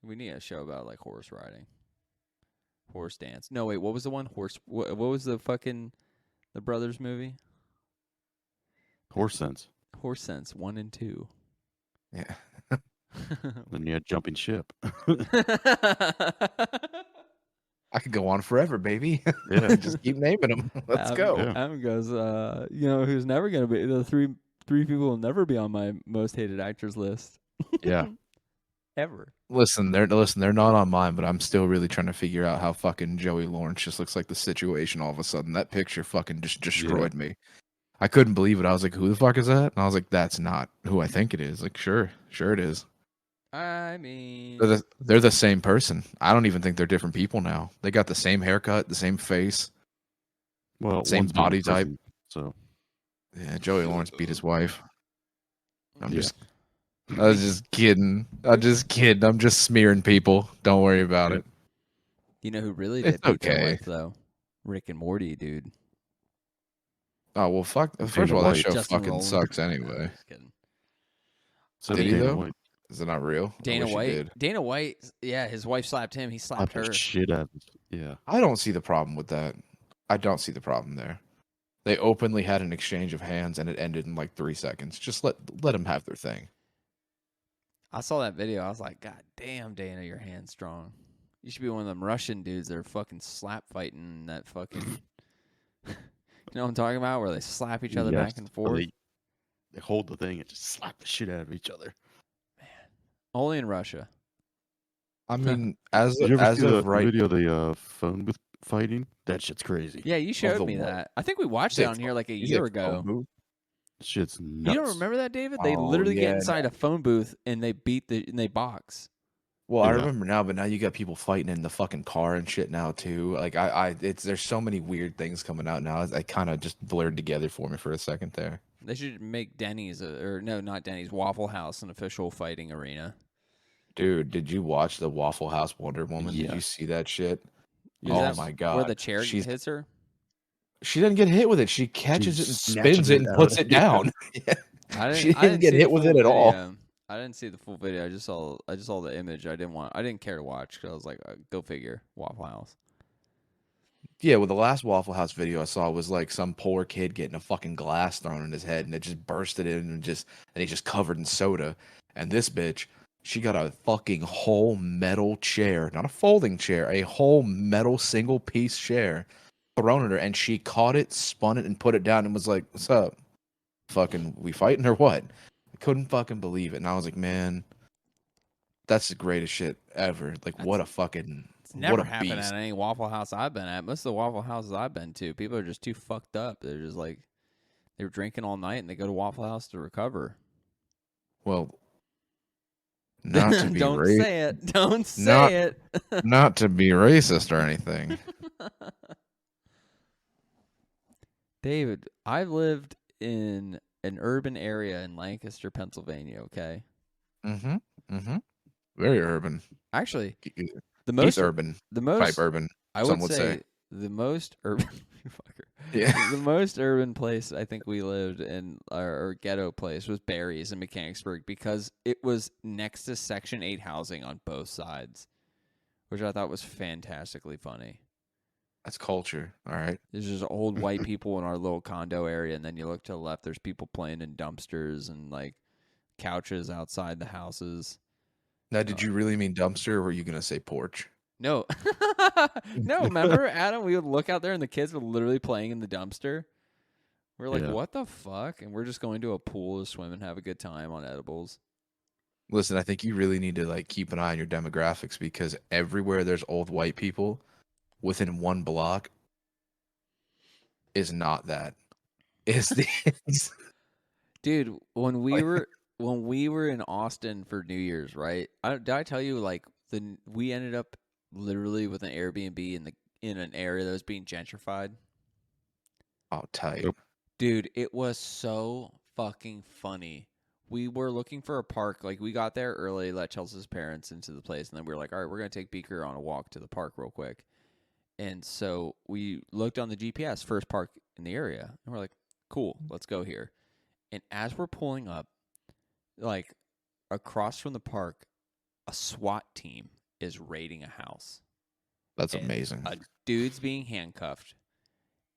We need a show about like horse riding, horse dance. No, wait, what was the one? What was the fucking the brothers movie? Horse Sense. Horse Sense 1 and 2. Yeah. Then you had Jumping Ship. I could go on forever, baby. Yeah. Just keep naming them. Let's go. Yeah. Adam goes, you know, who's never gonna be the three people will never be on my most hated actors list Yeah. ever. Listen, they're not on mine, but I'm still really trying to figure out how fucking Joey Lawrence just looks like the situation all of a sudden. That picture fucking just destroyed me. I couldn't believe it. I was like, who the fuck is that? And I was like, that's not who I think it is. Like, sure it is. I mean, They're the same person. I don't even think they're different people now. They got the same haircut, the same face. Well, Same one's been in body type. prison, So Yeah, Joey Lawrence beat his wife. I Yeah. was just kidding. I'm just smearing people. Don't worry about it. you know who really It's did beat their okay. wife though? Rick and Morty, dude. Oh well, fuck. First Dana of all, that White. show Justin fucking Roiland. sucks No, anyway. just kidding. so Did he, Dana though? White Is it not real? I Dana wish he White. did. Dana White. Yeah, his wife slapped him. He slapped slapped her. the shit out of Yeah. I don't see the problem with that. I don't see the problem there. They openly had an exchange of hands, and it ended in like 3 seconds. Just let them have their thing. I saw that video. I was like, God damn, Dana, your hand's strong. You should be one of them Russian dudes that are fucking slap fighting that fucking. You know what I'm talking about? Where they slap each other Yes, back and where forth. They hold the thing and just slap the shit out of each other. Only in Russia. I mean, as Did you ever see of the right, video of the phone booth fighting? That shit's crazy. Yeah, you showed the me what? that. I think we watched You it say on here like a you say year phone ago. booth? Shit's You nuts. don't remember that, David? They Oh, literally get yeah, inside a phone booth and they they box. Well, I Yeah. remember now, but now you got people fighting in the fucking car and shit now too. Like there's so many weird things coming out now. I kind of just blurred together for me for a second there. They should make Denny's or no, not Denny's, Waffle House an official fighting arena. Dude, did you watch the Waffle House Wonder Woman? Did Yeah. you see that shit? Is Oh that my god! Where the chair She's hits her? she didn't get hit with it. She catches it and snatches spins it it and out. puts it down. I didn't get see hit the with full it at all. video. I didn't see the full video. I just saw the image. I didn't care to watch because I was like, go figure, Waffle House. Yeah, well, the last Waffle House video I saw was like some poor kid getting a fucking glass thrown in his head, and it just bursted in, and he's just covered in soda. And this bitch, she got a fucking whole metal chair, not a folding chair, a whole metal single piece chair thrown at her, and she caught it, spun it, and put it down, and was like, "What's up? Fucking, we fighting or what?" I couldn't fucking believe it, and I was like, "Man, that's the greatest shit ever! Like, what a fucking." It's never what a happened beast. at any Waffle House I've been at. Most of the Waffle Houses I've been to, people are just too fucked up. They're just like, they were drinking all night and they go to Waffle House to recover. Well, not to be Don't say it. Don't say Not- it. not to be racist or anything. David, I've lived in an urban area in Lancaster, Pennsylvania. Okay, Mm-hmm. Mm-hmm. Very urban. actually, Deep the most urban. the Type most urban. I some would would say say. the most urban. You fucker. Yeah. The most urban place I think we lived in, or ghetto place, was Barry's in Mechanicsburg because it was next to Section 8 housing on both sides, which I thought was fantastically funny. That's culture. All right. There's just old white people in our little condo area, and then you look to the left, there's people playing in dumpsters and like couches outside the houses. Now, did you really mean dumpster, or were you gonna say porch? No, no. Remember, Adam? We would look out there, and the kids were literally playing in the dumpster. We're like, Yeah. "What the fuck?" And we're just going to a pool to swim and have a good time on edibles. Listen, I think you really need to like keep an eye on your demographics because everywhere there's old white people, within one block, is not that. Is the Dude, when we were in Austin for New Year's, right? Did I tell you like we ended up literally with an Airbnb in an area that was being gentrified? Oh, tight. Nope. Dude, it was so fucking funny. We were looking for a park. Like, we got there early, let Chelsea's parents into the place, and then we were like, all right, we're going to take Beaker on a walk to the park real quick. And so we looked on the GPS, first park in the area, and we're like, cool, let's go here. And as we're pulling up, like, across from the park, a SWAT team is raiding a house. That's And amazing. A dude's being handcuffed,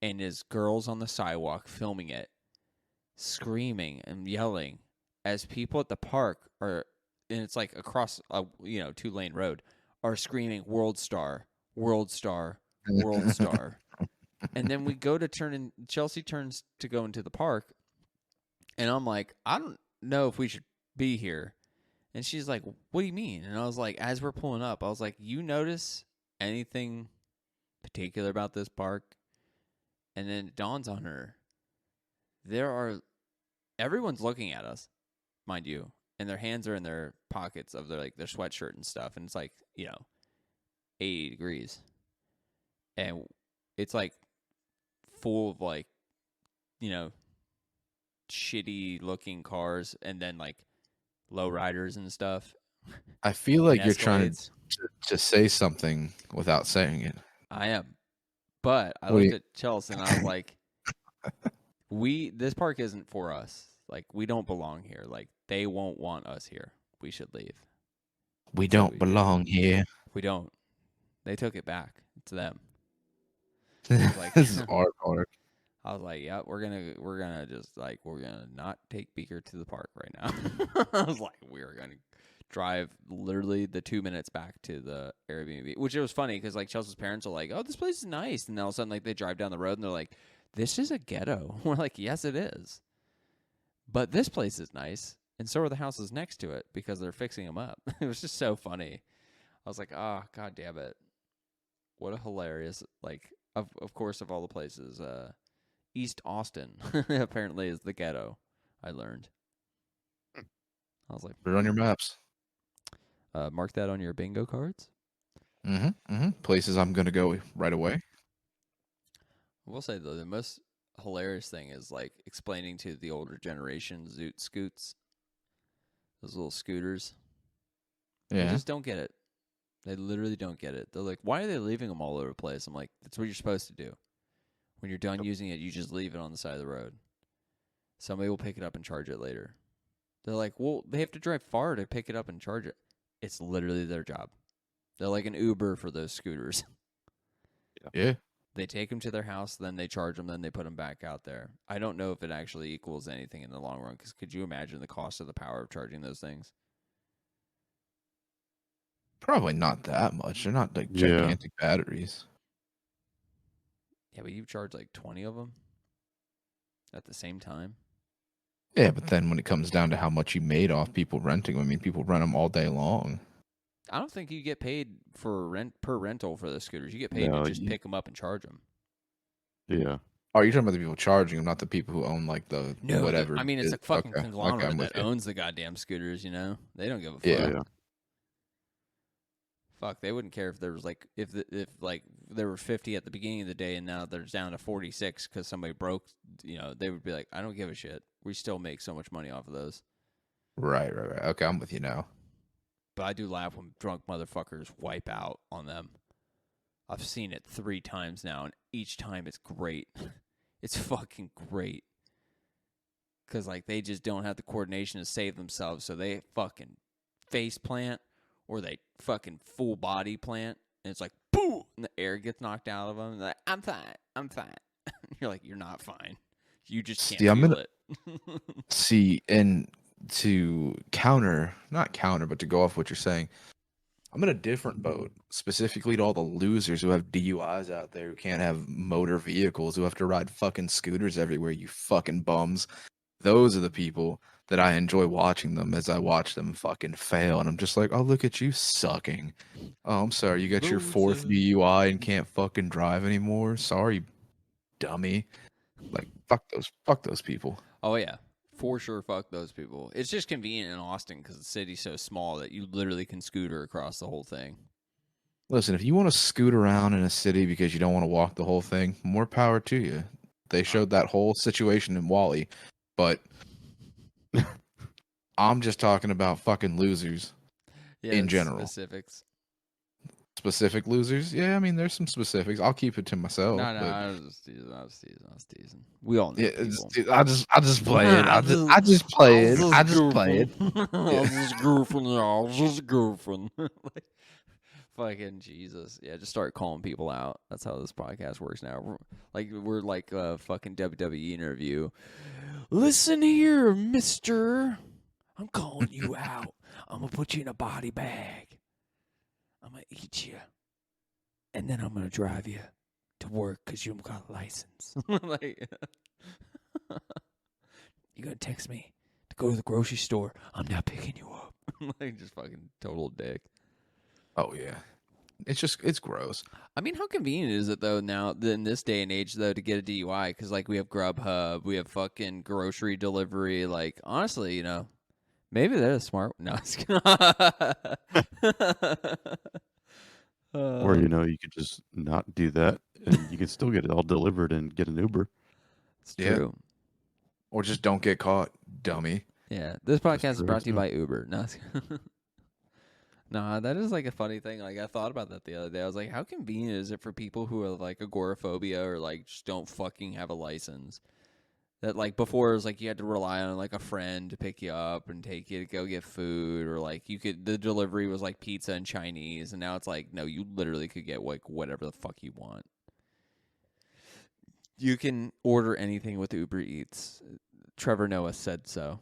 and his girls on the sidewalk filming it, screaming and yelling as people at the park are, and it's like across a 2-lane road, are screaming "World Star, World Star, World Star." And then we go to turn in. Chelsea turns to go into the park, and I'm like, I don't know if we should be here. And she's like, what do you mean? And I was like, as we're pulling up, I was like, you notice anything particular about this park? And then it dawns on her, everyone's looking at us, mind you, and their hands are in their pockets of their sweatshirt and stuff, and it's 80 degrees, and it's full of shitty looking cars, and then low riders and stuff. I feel like and you're trying Escalades. to say something without saying it. I am, but I What do looked at Chelsea and I was like, this park isn't for us. Like, we don't belong here. Like, they won't want us here. We should leave. We So don't we did. belong here. We don't. They took it back. It's them. Like- This is our park. I was like, yeah, we're gonna not take Beaker to the park right now. I was like, we're gonna drive literally the 2 minutes back to the Airbnb, which it was funny because Chelsea's parents are like, oh, this place is nice, and then all of a sudden they drive down the road and they're like, this is a ghetto. We're like, yes, it is, but this place is nice, and so are the houses next to it because they're fixing them up. It was just so funny. I was like, oh, god damn it, what a hilarious of course of all the places. East Austin apparently is the ghetto, I learned. I was like, Put it on your maps. mark that on your bingo cards. Places I'm gonna go right away. I will say, though, the most hilarious thing is explaining to the older generation Zoot Scoots, those little scooters. They Yeah. just don't get it. They literally don't get it. They're like, why are they leaving them all over the place? I'm like, that's what you're supposed to do. When you're done using it, you just leave it on the side of the road. Somebody will pick it up and charge it later. They're like, well, they have to drive far to pick it up and charge it. It's literally their job. They're like an Uber for those scooters. Yeah. They take them to their house, then they charge them, then they put them back out there. I don't know if it actually equals anything in the long run, because could you imagine the cost of the power of charging those things? Probably not that much. They're not Yeah. gigantic batteries. Yeah, but you charge 20 of them at the same time. Yeah, but then when it comes down to how much you made off people renting, I mean, people rent them all day long. I don't think you get paid for per rental for the scooters. You get paid No, to just you- pick them up and charge them. Yeah. Oh, you're talking about the people charging them, not the people who own the No, whatever. I mean, it's is- a fucking okay, conglomerate I'm with that you. owns the goddamn scooters. They don't give a fuck. Yeah. Yeah. Fuck, they wouldn't care if there was if there were 50 at the beginning of the day and now there's down to 46 because somebody broke. They would be like, I don't give a shit. We still make so much money off of those. Right. Okay, I'm with you now. But I do laugh when drunk motherfuckers wipe out on them. I've seen it 3 times now, and each time it's great. It's fucking great. Because, they just don't have the coordination to save themselves, so they fucking face plant, or they fucking full body plant, and it's boom, and the air gets knocked out of them, and they're like, I'm fine. You're like, you're not fine. You just can't See, I'm feel gonna- it. See, and to not counter, but to go off what you're saying, I'm in a different boat, specifically to all the losers who have DUIs out there who can't have motor vehicles, who have to ride fucking scooters everywhere, you fucking bums. Those are the people that I enjoy watching them as I watch them fucking fail. And I'm just like, oh, look at you sucking. Oh, I'm sorry. You got your 4th Loser. DUI and can't fucking drive anymore. Sorry, dummy. Fuck those people. Oh, yeah. For sure, fuck those people. It's just convenient in Austin because the city's so small that you literally can scooter across the whole thing. Listen, if you want to scoot around in a city because you don't want to walk the whole thing, more power to you. They showed that whole situation in Wally, but I'm just talking about fucking losers. Yeah, In it's general. specifics. Specific losers? Yeah, I mean, there's some specifics. I'll keep it to myself. No, but I was just teasing. We all know yeah, people. I just play it. I just play it. I just play it. I was just goofing, y'all. I was just goofing. Like, fucking Jesus. Yeah, just start calling people out. That's how this podcast works now. We're like a fucking WWE interview. Listen here, mister. I'm calling you out. I'm going to put you in a body bag. I'm going to eat you. And then I'm going to drive you to work because you don't got a license. Like, you going to text me to go to the grocery store. I'm not picking you up. Like, just fucking total dick. Oh yeah, it's gross. I mean, how convenient is it though now in this day and age though to get a DUI? Because like we have Grubhub, we have fucking grocery delivery. Like honestly, maybe they're smart. No, I was Or you could just not do that, and you can still get it all delivered and get an Uber. it's Yeah. true. Or just don't get caught, dummy. Yeah, this podcast is correct, brought to you yeah. by Uber. No, nah, that is like a funny thing. Like I thought about that the other day. I was like, how convenient is it for people who have like agoraphobia or like just don't fucking have a license? That like before it was like you had to rely on like a friend to pick you up and take you to go get food, or like the delivery was like pizza and Chinese, and now it's like no, you literally could get like whatever the fuck you want. You can order anything with Uber Eats. Trevor Noah said so.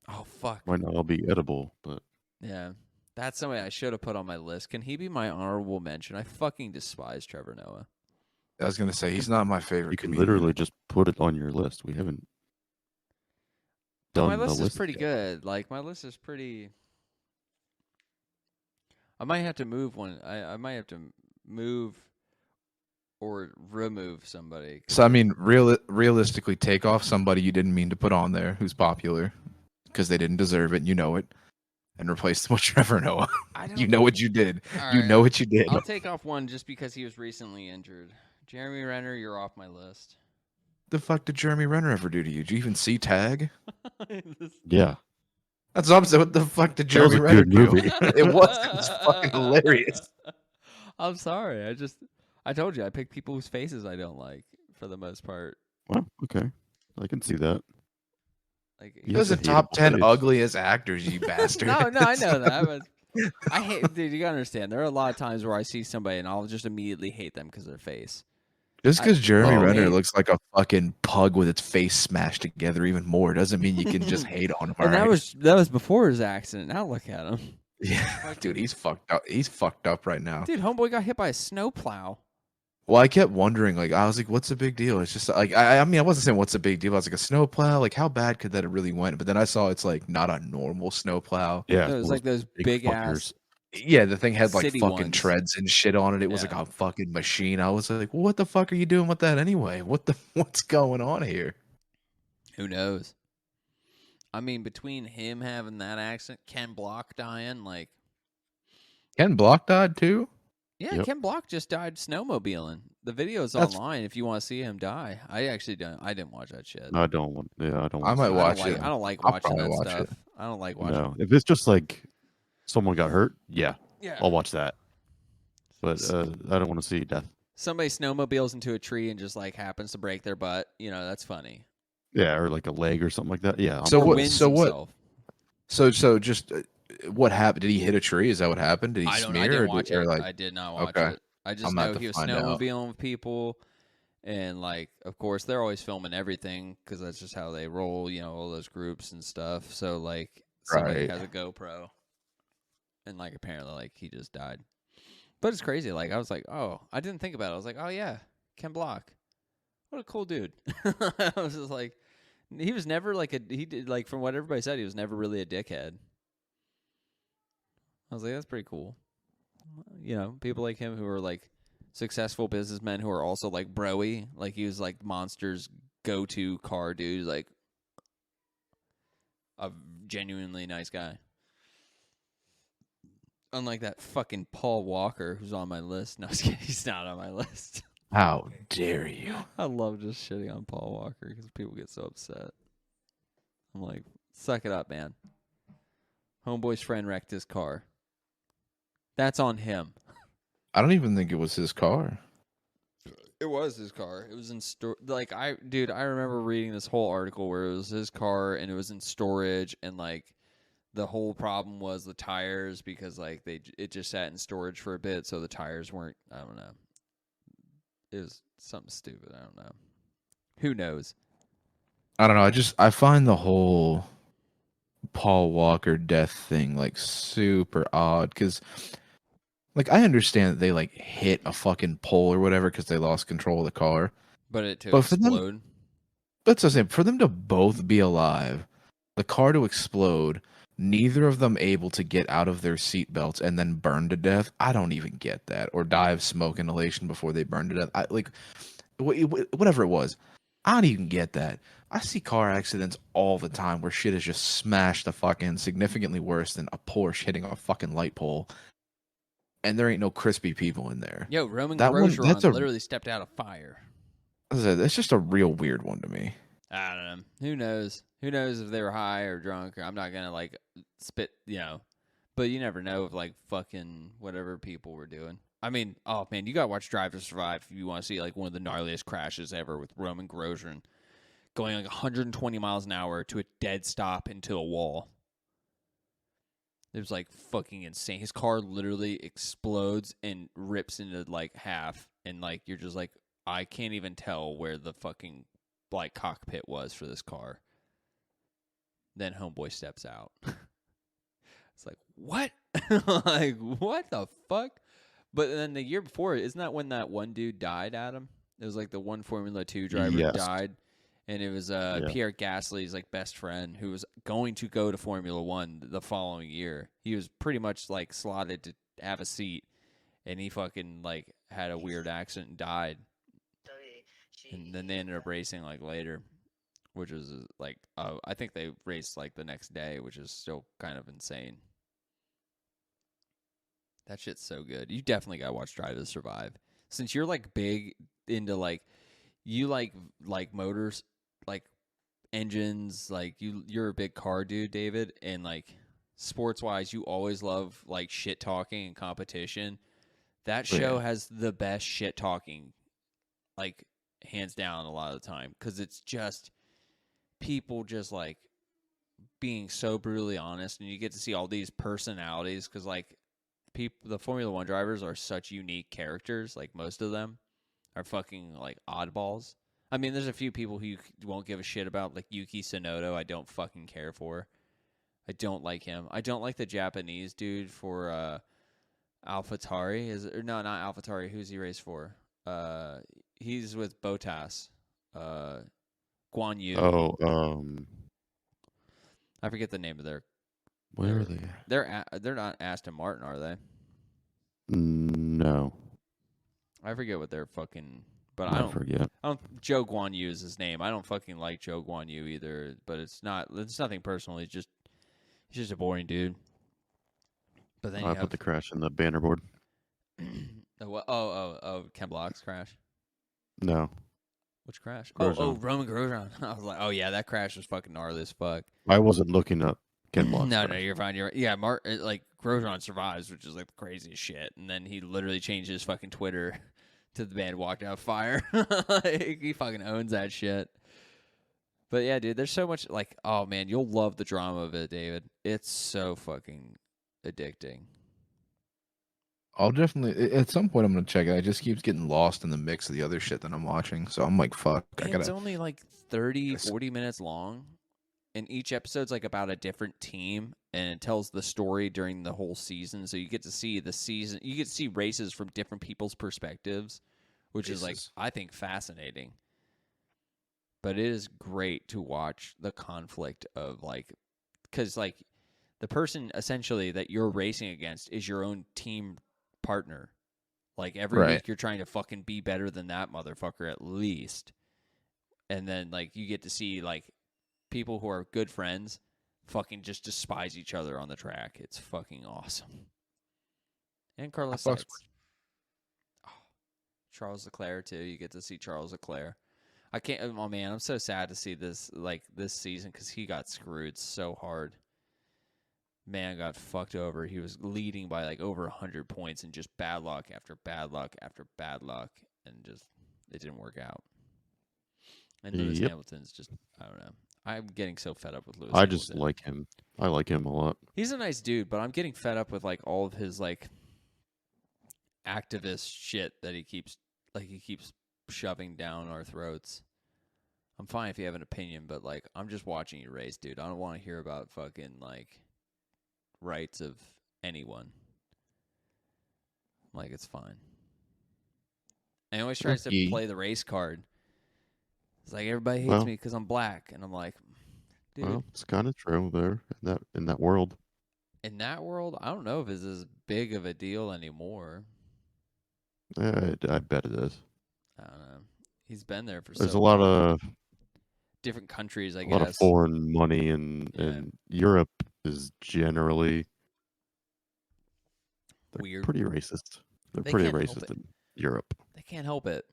Oh fuck. Might not all be edible, but Yeah. That's somebody I should have put on my list. Can he be my honorable mention? I fucking despise Trevor Noah. I was gonna say he's not my favorite. you can comedian. literally just put it on your list. We haven't But done my the list is list pretty yet. good. Like my list is pretty. I might have to move one. I might have to move or remove somebody. 'Cause So I mean, realistically, take off somebody you didn't mean to put on there who's popular because they didn't deserve it. And you know it, and replace them with Trevor Noah. I don't You know what you did. All You right, know what you did. I'll take off one just because he was recently injured. Jeremy Renner, you're off my list. The fuck did Jeremy Renner ever do to you? Did you even see Tag? Yeah, That's what I'm saying. What the fuck did that was Jeremy a Renner good do? movie. It was. It was fucking hilarious. I'm sorry. I told you I pick people whose faces I don't like for the most part. Well, okay, I can see that. Like He You was have the to hate top him 10 face. ugliest actors, you bastard. no, I know that. But I hate, dude. You gotta understand. There are a lot of times where I see somebody and I'll just immediately hate them because of their face. Just because Jeremy Oh, Renner man. looks like a fucking pug with its face smashed together even more doesn't mean you can just hate on him. And Alright? that was before his accident. Now look at him, Yeah, dude, he's fucked up. He's fucked up right now. dude. Homeboy got hit by a snowplow. Well, I kept wondering, like, I was like, what's the big deal? It's just like, I mean, I wasn't saying what's the big deal. I was like, a snowplow, like, how bad could that have really went? But then I saw it's like not a normal snowplow. Yeah, It was like those big ass. fuckers. Yeah, the thing had like City fucking ones. treads and shit on it. It was like Yeah. a fucking machine. I was like, what the fuck are you doing with that anyway? What's going on here? Who knows? I mean, between him having that accident, Ken Block dying, like, Ken Block died too? yeah, Yep. Ken Block just died snowmobiling. The video's That's- online if you want to see him die. I actually don't. I didn't watch that shit. I don't want. Yeah, I don't. I Want might to see watch I don't it. like, I don't like I'll watching probably that watch it. stuff. I don't like that. watching. No, if it's just like someone got hurt, yeah, Yeah. I'll watch that. But I don't want to see death. Somebody snowmobiles into a tree and just like happens to break their butt. That's funny. Yeah, or like a leg or something like that. Yeah. So Or what- wins so what- himself. So just what happened? Did he hit a tree? Is that what happened? Did he I smear? didn't or watch did, or it. like, I did not watch okay. it. I just I'm gonna know have he to was find out. snowmobiling with people, and like, of course, they're always filming everything because that's just how they roll. All those groups and stuff. So like, somebody Right. has a GoPro, and like, apparently, like, he just died. But it's crazy. Like, I was like, oh, I didn't think about it. I was like, oh yeah, Ken Block, what a cool dude. I was just like, he was never like he did like from what everybody said, he was never really a dickhead. I was like, that's pretty cool. People like him who are like successful businessmen who are also like broy. Like he was like Monster's go-to car dude. He's like a genuinely nice guy. Unlike that fucking Paul Walker who's on my list. No, I was kidding. He's not on my list. How dare you? I love just shitting on Paul Walker because people get so upset. I'm like, suck it up, man. Homeboy's friend wrecked his car. That's on him. I don't even think it was his car. It was his car. It was in store. Like I remember reading this whole article where it was his car and it was in storage, and like the whole problem was the tires because like it just sat in storage for a bit, so the tires weren't. I don't know. It was something stupid. I don't know. Who knows? I don't know. I find the whole Paul Walker death thing like super odd because, like, I understand that they like hit a fucking pole or whatever because they lost control of the car. But it to But for them- explode. That's what I'm saying. For them to both be alive, the car to explode, neither of them able to get out of their seatbelts and then burn to death. I don't even get that. Or die of smoke inhalation before they burn to death. Whatever it was. I don't even get that. I see car accidents all the time where shit is just smashed to fucking significantly worse than a Porsche hitting a fucking light pole. And there ain't no crispy people in there. Yo, Roman That one- Grosjean that's a- literally stepped out of fire. It's just a real weird one to me. I don't know. Who knows? Who knows if they were high or drunk? I'm not gonna like spit, But you never know if like fucking whatever people were doing. I mean, oh man, you gotta watch Drive to Survive if you want to see like one of the gnarliest crashes ever with Roman Grosjean going like 120 miles an hour to a dead stop into a wall. It was like fucking insane. His car literally explodes and rips into like half, and like you're just like, I can't even tell where the fucking like cockpit was for this car. Then homeboy steps out. It's like, what? Like, what the fuck? But then the year before, isn't that when that one dude died, Adam? It was like the one Formula 2 driver Yes. died. And it was Yeah. Pierre Gasly's like best friend who was going to go to Formula 1 the following year. He was pretty much like slotted to have a seat, and he fucking like had a weird accident and died. And then they ended up racing like later, which was like I think they raced like the next day, which is still kind of insane. That shit's so good. You definitely gotta watch Drive to Survive. Since you're like big into like you like motors, like engines, like you're a big car dude, David, and like sports wise, you always love like shit talking and competition. That show has the best shit talking, like hands down a lot of the time, because it's just people just like being so brutally honest, and you get to see all these personalities because like the Formula 1 drivers are such unique characters. Like most of them are fucking like oddballs. I mean, there's a few people who you won't give a shit about, like Yuki Tsunoda. I don't fucking care for. I don't like him. I don't like the Japanese dude for AlphaTauri. No, not AlphaTauri. Who's he race for? He's with Bottas. Guan Yu. Oh, I forget the name of their. where are they? They're not Aston Martin, are they? No, I forget what they're fucking. But I forget. Joe Guan Yu is his name. I don't fucking like Joe Guan Yu either. But it's nothing personal. He's just a boring dude. But then I put the crash in the banner board. Ken Block's crash. No, Which crash? Grosjean. Oh, Roman Grosjean. I was like, oh yeah, that crash was fucking gnarly as fuck. I wasn't looking up Ken Block's No, crash. you're fine. You're right. Yeah, like Grosjean survives, which is like the craziest shit. And then he literally changed his fucking Twitter to the band walked out fire. Like, he fucking owns that shit. But yeah, dude, there's so much like, oh man, you'll love the drama of it, David. It's so fucking addicting. I'll definitely at some point I'm gonna check it. It just keeps getting lost in the mix of the other shit that I'm watching. So I'm like, fuck, I It's gotta. only like 30, 40 minutes long. And each episode's like about a different team, and it tells the story during the whole season. So you get to see the season, you get to see races from different people's perspectives, which is like, Races. I think, fascinating. But it is great to watch the conflict of like, because like the person essentially that you're racing against is your own team partner. Like every Right. week you're trying to fucking be better than that motherfucker at least. and then like you get to see like people who are good friends fucking just despise each other on the track. It's fucking awesome. And Carlos fucks Sainz. Oh, Charles Leclerc too. You get to see Charles Leclerc. I can't. Oh man, I'm so sad to see this season because he got screwed so hard. Man got fucked over. He was leading by like over 100 points and just bad luck after bad luck after bad luck, and just it didn't work out. And Lewis Yep. Hamilton's just I don't know. I'm getting so fed up with Lewis. I just Hamilton. like him. I like him a lot. He's a nice dude, but I'm getting fed up with like all of his like activist shit that he keeps shoving down our throats. I'm fine if you have an opinion, but like I'm just watching you race, dude. I don't want to hear about fucking like rights of anyone. Like it's fine. And he always tries to Yeah. play the race card. It's like everybody hates Well- me because I'm black, and I'm like, dude. Well, it's kind of true there in that world. In that world, I don't know if it's as big of a deal anymore. I bet it is. I don't know. He's been there for There's so a lot long. of Different countries, I a lot of guess. foreign money, and Yeah. Europe is generally they're Weird. pretty racist. They're They pretty can't help racist it. in Europe. They can't help it.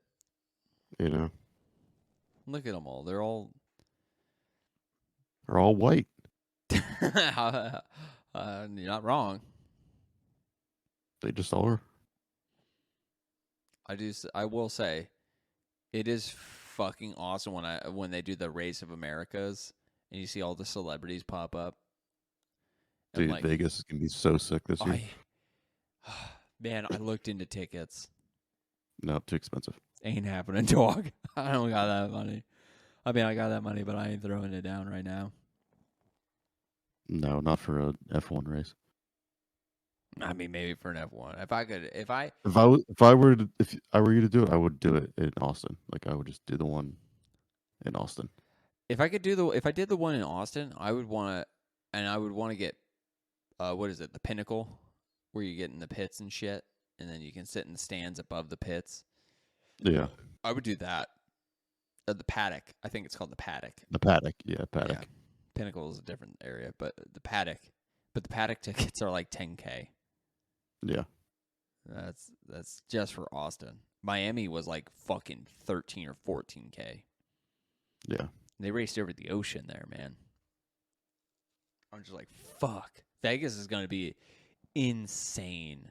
You know, Look at them all. They're all. they're all white. You're not wrong. They just are. I will say, it is fucking awesome when they do the Race of Americas and you see all the celebrities pop up. And Dude, like, Vegas is gonna be so sick this year. Man, I looked into tickets. No, too expensive. Ain't happening, dog. I don't got that money. I mean, I got that money, but I ain't throwing it down right now. No, not for a F1 race. I mean, maybe for an F1. If I If I were you to do it, I would do it in Austin. Like I would just do the one in Austin. if I did the one in Austin, I would want to get, what is it, the Pinnacle, where you get in the pits and shit, and then you can sit in the stands above the pits. Yeah, I would do that. The paddock, I think it's called the paddock. the paddock. Yeah, paddock. Yeah. Pinnacle is a different area, but the paddock tickets are like $10K. Yeah. That's just for Austin. Miami was like fucking 13 or 14K. Yeah. They raced over the ocean there, man. I'm just like, fuck. Vegas is going to be insane.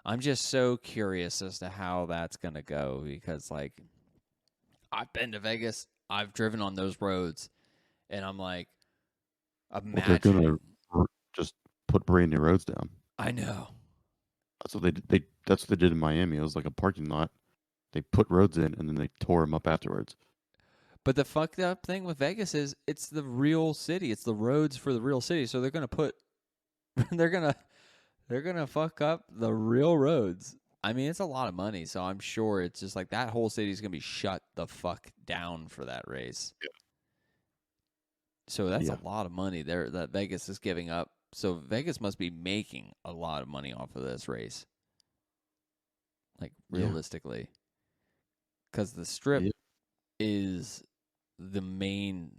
I'm just so curious as to how that's going to go because, like, I've been to Vegas. I've driven on those roads, and I'm like, Well, imagine. they're gonna just put brand new roads down. I know. That's what they did. That's what they did in Miami. It was like a parking lot. They put roads in and then they tore them up afterwards. But the fucked up thing with Vegas is it's the real city. It's the roads for the real city. So they're gonna put, they're gonna fuck up the real roads. I mean, it's a lot of money, so I'm sure it's just like that whole city's gonna be shut the fuck down for that race. Yeah. So that's Yeah. a lot of money there that Vegas is giving up. So Vegas must be making a lot of money off of this race. Like Yeah. realistically. Because the strip Yep. is the main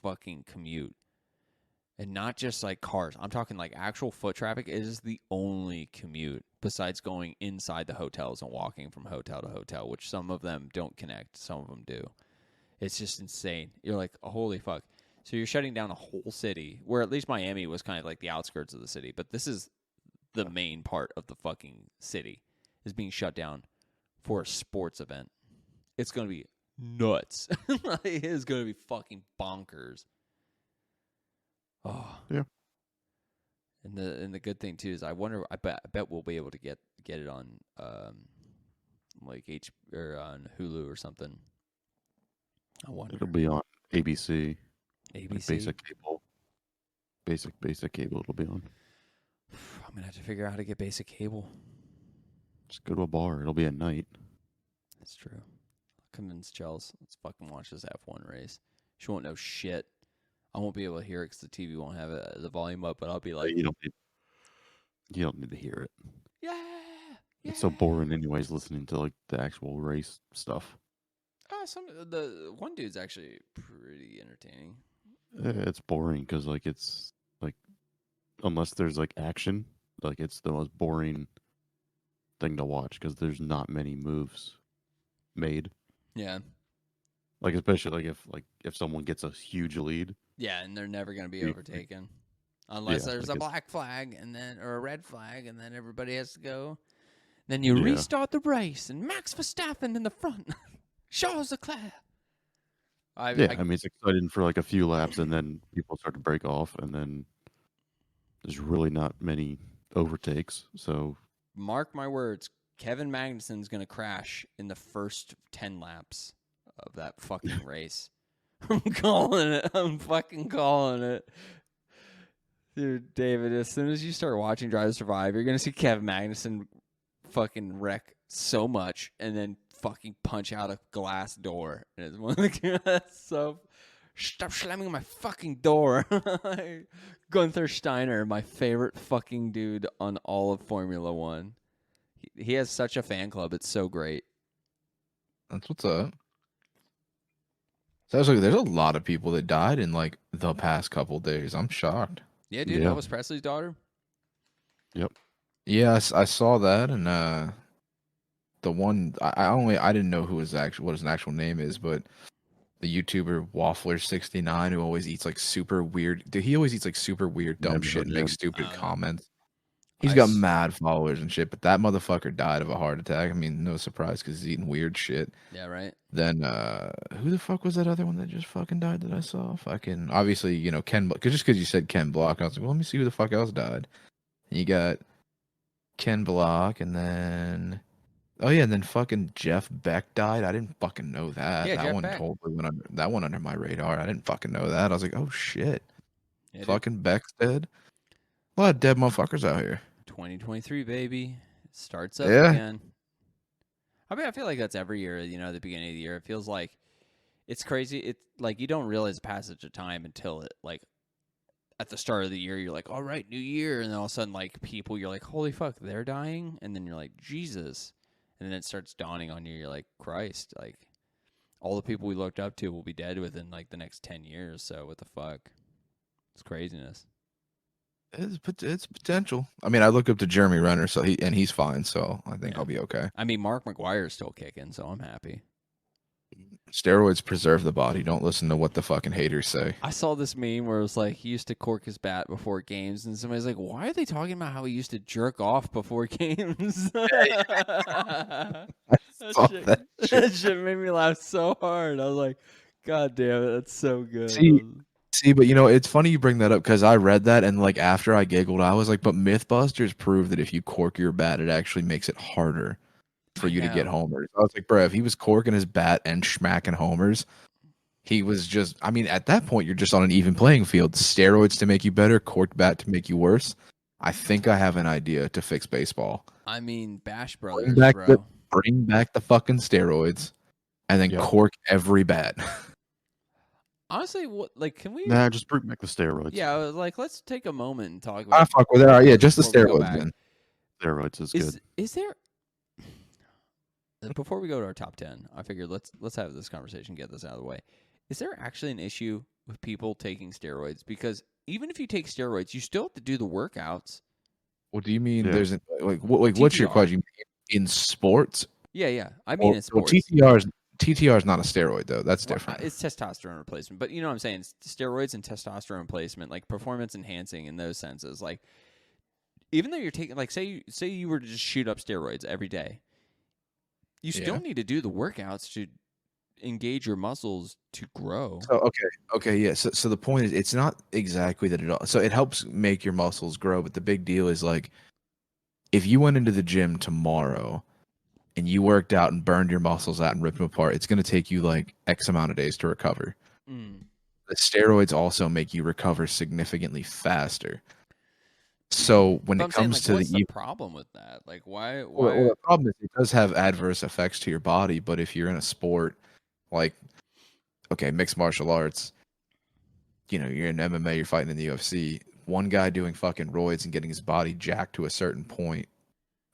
fucking commute. And not just like cars. I'm talking like actual foot traffic is the only commute besides going inside the hotels and walking from hotel to hotel, which some of them don't connect, some of them do. It's just insane. You're like, oh, holy fuck. So you're shutting down a whole city, where at least Miami was kind of like the outskirts of the city, but this is the main part of the fucking city is being shut down for a sports event. It's going to be nuts. It is going to be fucking bonkers. Oh. Yeah. And the good thing too is I bet we'll be able to get it on like on Hulu or something. I wonder. It'll be on ABC. ABC. Like basic cable. Basic cable it'll be on. I'm gonna have to figure out how to get basic cable. Just go to a bar. It'll be at night. That's true. I'll convince Chels. Let's fucking watch this F1 race. She won't know shit. I won't be able to hear it because the TV won't have the volume up, but I'll be like, You don't need to hear it. yeah. It's so boring anyways listening to like the actual race stuff. Some the one dude's actually pretty entertaining. It's boring because like it's like unless there's like action, like it's the most boring thing to watch because there's not many moves made. Yeah. Like especially like if someone gets a huge lead. Yeah, and they're never going to be Yeah. overtaken unless Yeah, there's like a it's- black flag and then or a red flag and then everybody has to go. Then you Yeah. restart the race and Max Verstappen in the front. Charles Leclerc. I mean it's exciting for like a few laps and then people start to break off and then there's really not many overtakes. So mark my words, Kevin Magnussen's going to crash in the first 10 laps of that fucking race. I'm calling it. I'm fucking calling it. Dude, David, as soon as you start watching Drive to Survive, you're going to see Kevin Magnussen fucking wreck so much and then fucking punch out a glass door. And it's one of the that's so stop slamming my fucking door. Gunther Steiner, my favorite fucking dude on all of Formula One. He has such a fan club. It's so great. That's what's up. So I was like, there's a lot of people that died in like the past couple days. I'm shocked. Yeah, dude, Yeah. that was Presley's daughter. Yeah, I saw that, and the one I didn't know who his what his actual name is, but the YouTuber Waffler69 who always eats like super weird. Dude, he always eats like super weird, dumb Never shit heard and of makes him. stupid Oh. comments. He's I got s- mad followers and shit, but that motherfucker died of a heart attack. I mean, no surprise because he's eating weird shit. Yeah, right. Then who the fuck was that other one that just fucking died that I saw? Fucking obviously, you know, Ken. Cause just because you said Ken Block, I was like, well, let me see who the fuck else died. And you got Ken Block, and then and then fucking Jeff Beck died. I didn't fucking know that. Yeah, that Jeff one Beck. totally went under that one under my radar. I didn't fucking know that. I was like, oh shit, Yeah, dude. fucking Beck's dead. A lot of dead motherfuckers out here. 2023, baby. It starts up Yeah. again. I mean, I feel like that's every year, you know, at the beginning of the year. It feels like it's crazy. It's like you don't realize the passage of time until it, like, at the start of the year, you're like, all right, new year. And then all of a sudden, like, people, you're like, holy fuck, they're dying. And then you're like, Jesus. And then it starts dawning on you. You're like, Christ, like, all the people we looked up to will be dead within, like, the next 10 years. So what the fuck? It's craziness. It's potential. I mean, I look up to Jeremy Renner, so he's fine. So I think Yeah. I'll be okay. I mean, Mark McGuire's still kicking, so I'm happy. Steroids preserve the body. Don't listen to what the fucking haters say. I saw this meme where it was like he used to cork his bat before games, and somebody's like, "Why are they talking about how he used to jerk off before games?" that, saw shit, that that shit made me laugh so hard. I was like, "God damn it, that's so good." See, but you know, it's funny you bring that up because I read that and like after I giggled, I was like, but Mythbusters prove that if you cork your bat, it actually makes it harder for I you to get know. homers. I was like, bro, if he was corking his bat and smacking homers, he was just, I mean, at that point, you're just on an even playing field. Steroids to make you better, corked bat to make you worse. I think I have an idea to fix baseball. I mean, Bash Bring Brothers, back bro. bring back the fucking steroids and then Yep. cork every bat. Honestly, what like can we? Nah, just bring back the steroids. Yeah, like let's take a moment and talk I about. fuck with that. Yeah, just the before we go steroids back. then. Steroids is good. Is there? Before we go to our top 10, I figured let's have this conversation, get this out of the way. Is there actually an issue with people taking steroids? Because even if you take steroids, you still have to do the workouts. What do you mean? Yeah. There's what's your TTR. question? In sports? Yeah. I mean, in Well, sports, TTR is not a steroid though. That's Well, different. it's testosterone replacement. But you know what I'm saying? Steroids and testosterone replacement, like performance enhancing in those senses. Like, even though you're taking, like, say you were to just shoot up steroids every day, you still Yeah. need to do the workouts to engage your muscles to grow. So okay, yeah. So the point is, it's not exactly that at all. So it helps make your muscles grow, but the big deal is like, if you went into the gym tomorrow and you worked out and burned your muscles out and ripped them apart, it's going to take you like X amount of days to recover. Mm. The steroids also make you recover significantly faster. So when But it I'm saying, comes like, to what's the the problem with that? Like, why? Well, the problem is it does have adverse effects to your body, but if you're in a sport like, okay, mixed martial arts, you know, you're in MMA, you're fighting in the UFC, one guy doing fucking roids and getting his body jacked to a certain point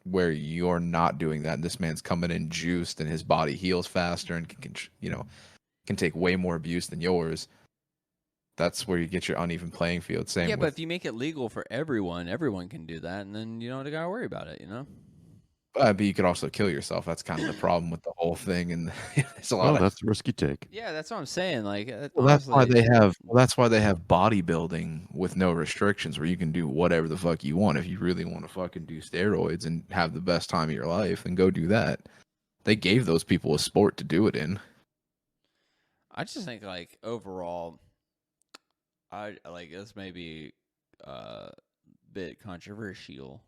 where you're not doing that. And this man's coming in juiced, and his body heals faster and can take way more abuse than yours. That's where you get your uneven playing field. Same. Yeah, with, but if you make it legal for everyone can do that, and then you don't gotta worry about it. but you could also kill yourself. That's kind of the problem with the whole thing. And it's a lot Well, of that's a risky take. Yeah, that's what I'm saying. Like, Well, that's why honestly, they have. Well, that's why they have bodybuilding with no restrictions, where you can do whatever the fuck you want. If you really want to fucking do steroids and have the best time of your life, then go do that. They gave those people a sport to do it in. I just think like overall, I like this may be a bit controversial,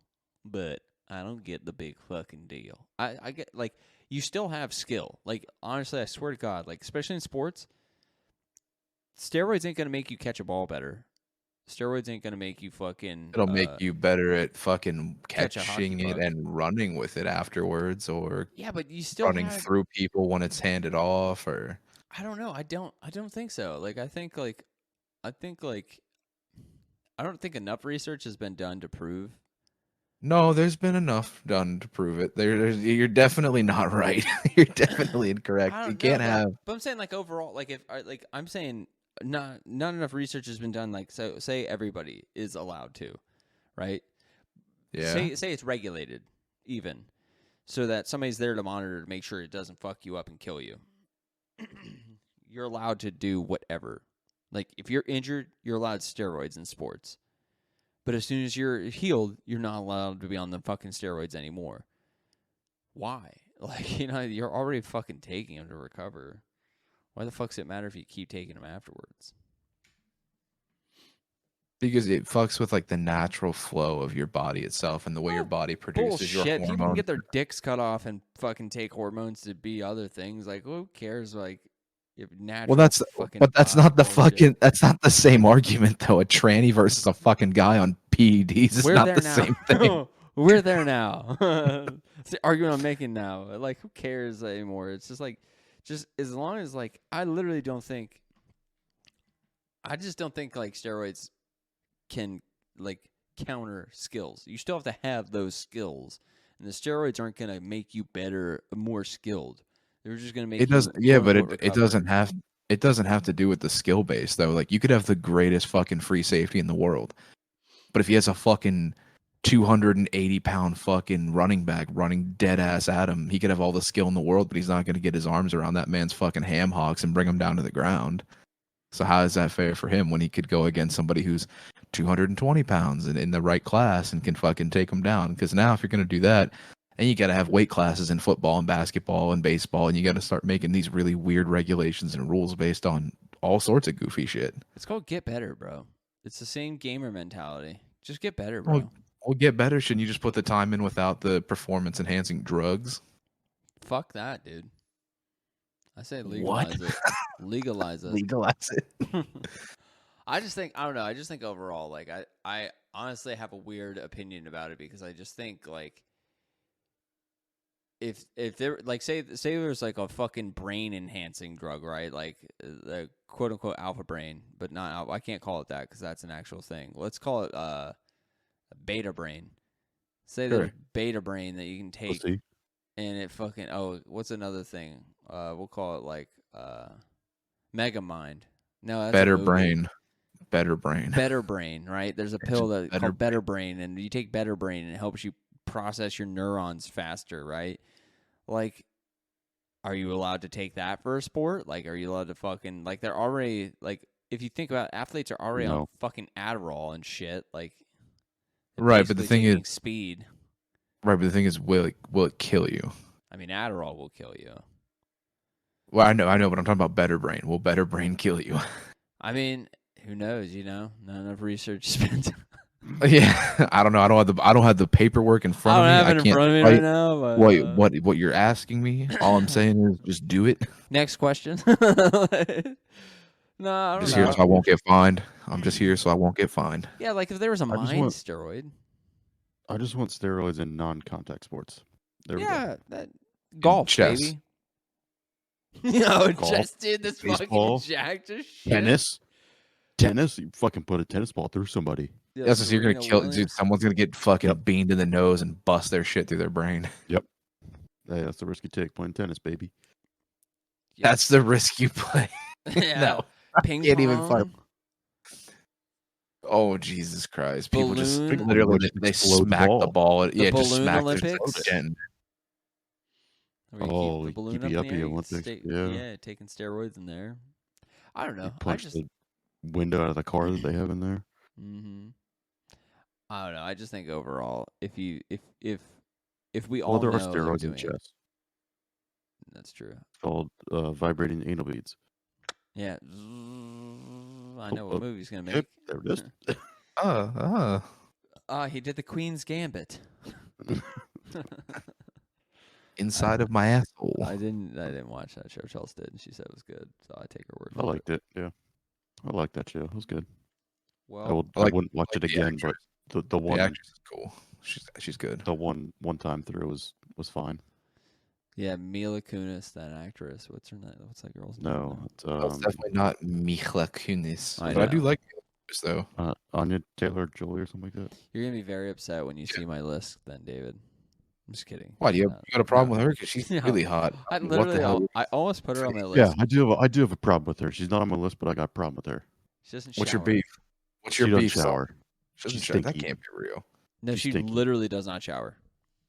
but I don't get the big fucking deal. I get like you still have skill. Like honestly, I swear to God, like especially in sports, steroids ain't gonna make you catch a ball better. Steroids ain't gonna make you fucking. It'll make you better at fucking catch a hockey catching it puck. and running with it afterwards, or Yeah, but you still running have, through people when it's handed off, or I don't know. I don't think so. Like I think I don't think enough research has been done to prove. no, there's been enough done to prove it. You're definitely not right. You're definitely incorrect. I You don't can't know, have. but I'm saying like overall, like if like I'm saying not enough research has been done. Like so, say everybody is allowed to, right? Yeah. Say it's regulated, even, so that somebody's there to monitor to make sure it doesn't fuck you up and kill you. You're allowed to do whatever. Like if you're injured, you're allowed steroids in sports. But as soon as you're healed, you're not allowed to be on the fucking steroids anymore. Why? Like, you're already fucking taking them to recover. Why the fuck does it matter if you keep taking them afterwards? Because it fucks with like the natural flow of your body itself and the way your body produces your Bullshit. People can hormones. get their dicks cut off and fucking take hormones to be other things. Like, who cares? Like, if natural. Well, that's fucking but that's body not the bullshit. fucking that's not the same argument though. A tranny versus a fucking guy on PEDs is We're not there the now. same thing. We're there now. It's the argument I'm making now. Like, who cares anymore? It's just like, just as long as like, I just don't think like steroids can like counter skills. You still have to have those skills, and the steroids aren't gonna make you better, more skilled. They're just gonna make It you, doesn't. Yeah, but quote-unquote, it recover. doesn't have to do with the skill base though. Like you could have the greatest fucking free safety in the world, but if he has a fucking 280-pound fucking running back running dead ass at him, he could have all the skill in the world, but he's not going to get his arms around that man's fucking ham hocks and bring him down to the ground. So how is that fair for him when he could go against somebody who's 220 pounds and in the right class and can fucking take him down? Because now if you're going to do that, and you got to have weight classes in football and basketball and baseball, and you got to start making these really weird regulations and rules based on all sorts of goofy shit. It's called get better, bro. It's the same gamer mentality. Just get better, bro. Well, get better. Shouldn't you just put the time in without the performance enhancing drugs? Fuck that, dude. I say What? legalize it. Legalize it. Legalize it. I don't know. I just think overall, like, I honestly have a weird opinion about it because I just think, like, if there, like, say there's, like, a fucking brain-enhancing drug, right? Like, the quote-unquote alpha brain, but not alpha. I can't call it that because that's an actual thing. Let's call it, beta brain. Say Sure. there's beta brain that you can take, Pussy. and it fucking what's another thing? We'll call it like Mega Mind. No, that's a Better movie. brain. Better brain. Better brain, right? There's a pill that Better called Better Brain, and you take Better Brain, and it helps you process your neurons faster, right? Like, are you allowed to take that for a sport? Like, are you allowed to fucking like? They're already like, if you think about it, athletes are already on No. fucking Adderall and shit, like. Right, but the basically thing is, taking speed. right, but the thing is, will it kill you? I mean, Adderall will kill you. Well, I know, but I'm talking about better brain. Will better brain kill you? I mean, who knows? Not enough research spent. Yeah, I don't know. I don't have the paperwork in front of me. I don't have I it in can't front of me fight right now. But, what you're asking me. All I'm saying is just do it. next question. No, I I'm don't just know. here so I won't get fined. I'm just here so I won't get fined. Yeah, like if there was a I just mind want- steroid. I just want steroids in non-contact sports. There we go. Yeah, that golf, chess. baby. Yo, Golf, chess, dude, this fucking baseball, jacked as shit. Tennis. You fucking put a tennis ball through somebody. Yeah, That's what you're gonna Serena kill, dude. Williams. Someone's gonna get fucking Yep. beamed in the nose and bust their shit through their brain. Hey, that's the risk you take playing tennis, baby. Yeah. That's the risk you play. Yeah. No, Ping can't pong. even fuck. Oh Jesus Christ! People just Balloon- literally Just they explode the smack the ball. ball. Yeah, just balloon smack it. Olympics? Again. Where you Oh, keep the you balloon keep up you in up the the air, you Olympics, stay- yeah. taking steroids in there. I don't know. You I punch just the window out of the car that they have in there. I don't know. I just think overall, if we all Well, there are know they're steroids in doing- chess. That's true. It's called vibrating anal beads. Yeah. I know what movie he's gonna make. Yep, there it is. He did the Queen's Gambit. Inside of my asshole. I didn't watch that show. Chelsea did, and she said it was good. So I take her word I for it. liked it. Yeah, I liked that show. It was good. Well, I like- I wouldn't watch like it the again, actress. but the The one actress is cool. She's good. the one time through was fine. yeah, Mila Kunis, that actress. What's her name? What's that girl's No, name? it's, It's definitely not Mila Kunis, I but I do know. like the actress though. Anya Taylor-Joy or something like that. You're gonna be very upset when you see my list, then, David. I'm just kidding. Why do you No, got a problem no. with her? Because she's No. really hot. I What literally, the hell? I almost put her on my list. Yeah, I do have a problem with her. She's not on my list, but I got a problem with her. She doesn't What's your shower. beef? What's She your doesn't beef? Saul? shower. She doesn't She's shower. That stinky. can't be real. No, She's she stinky. literally does not shower. Are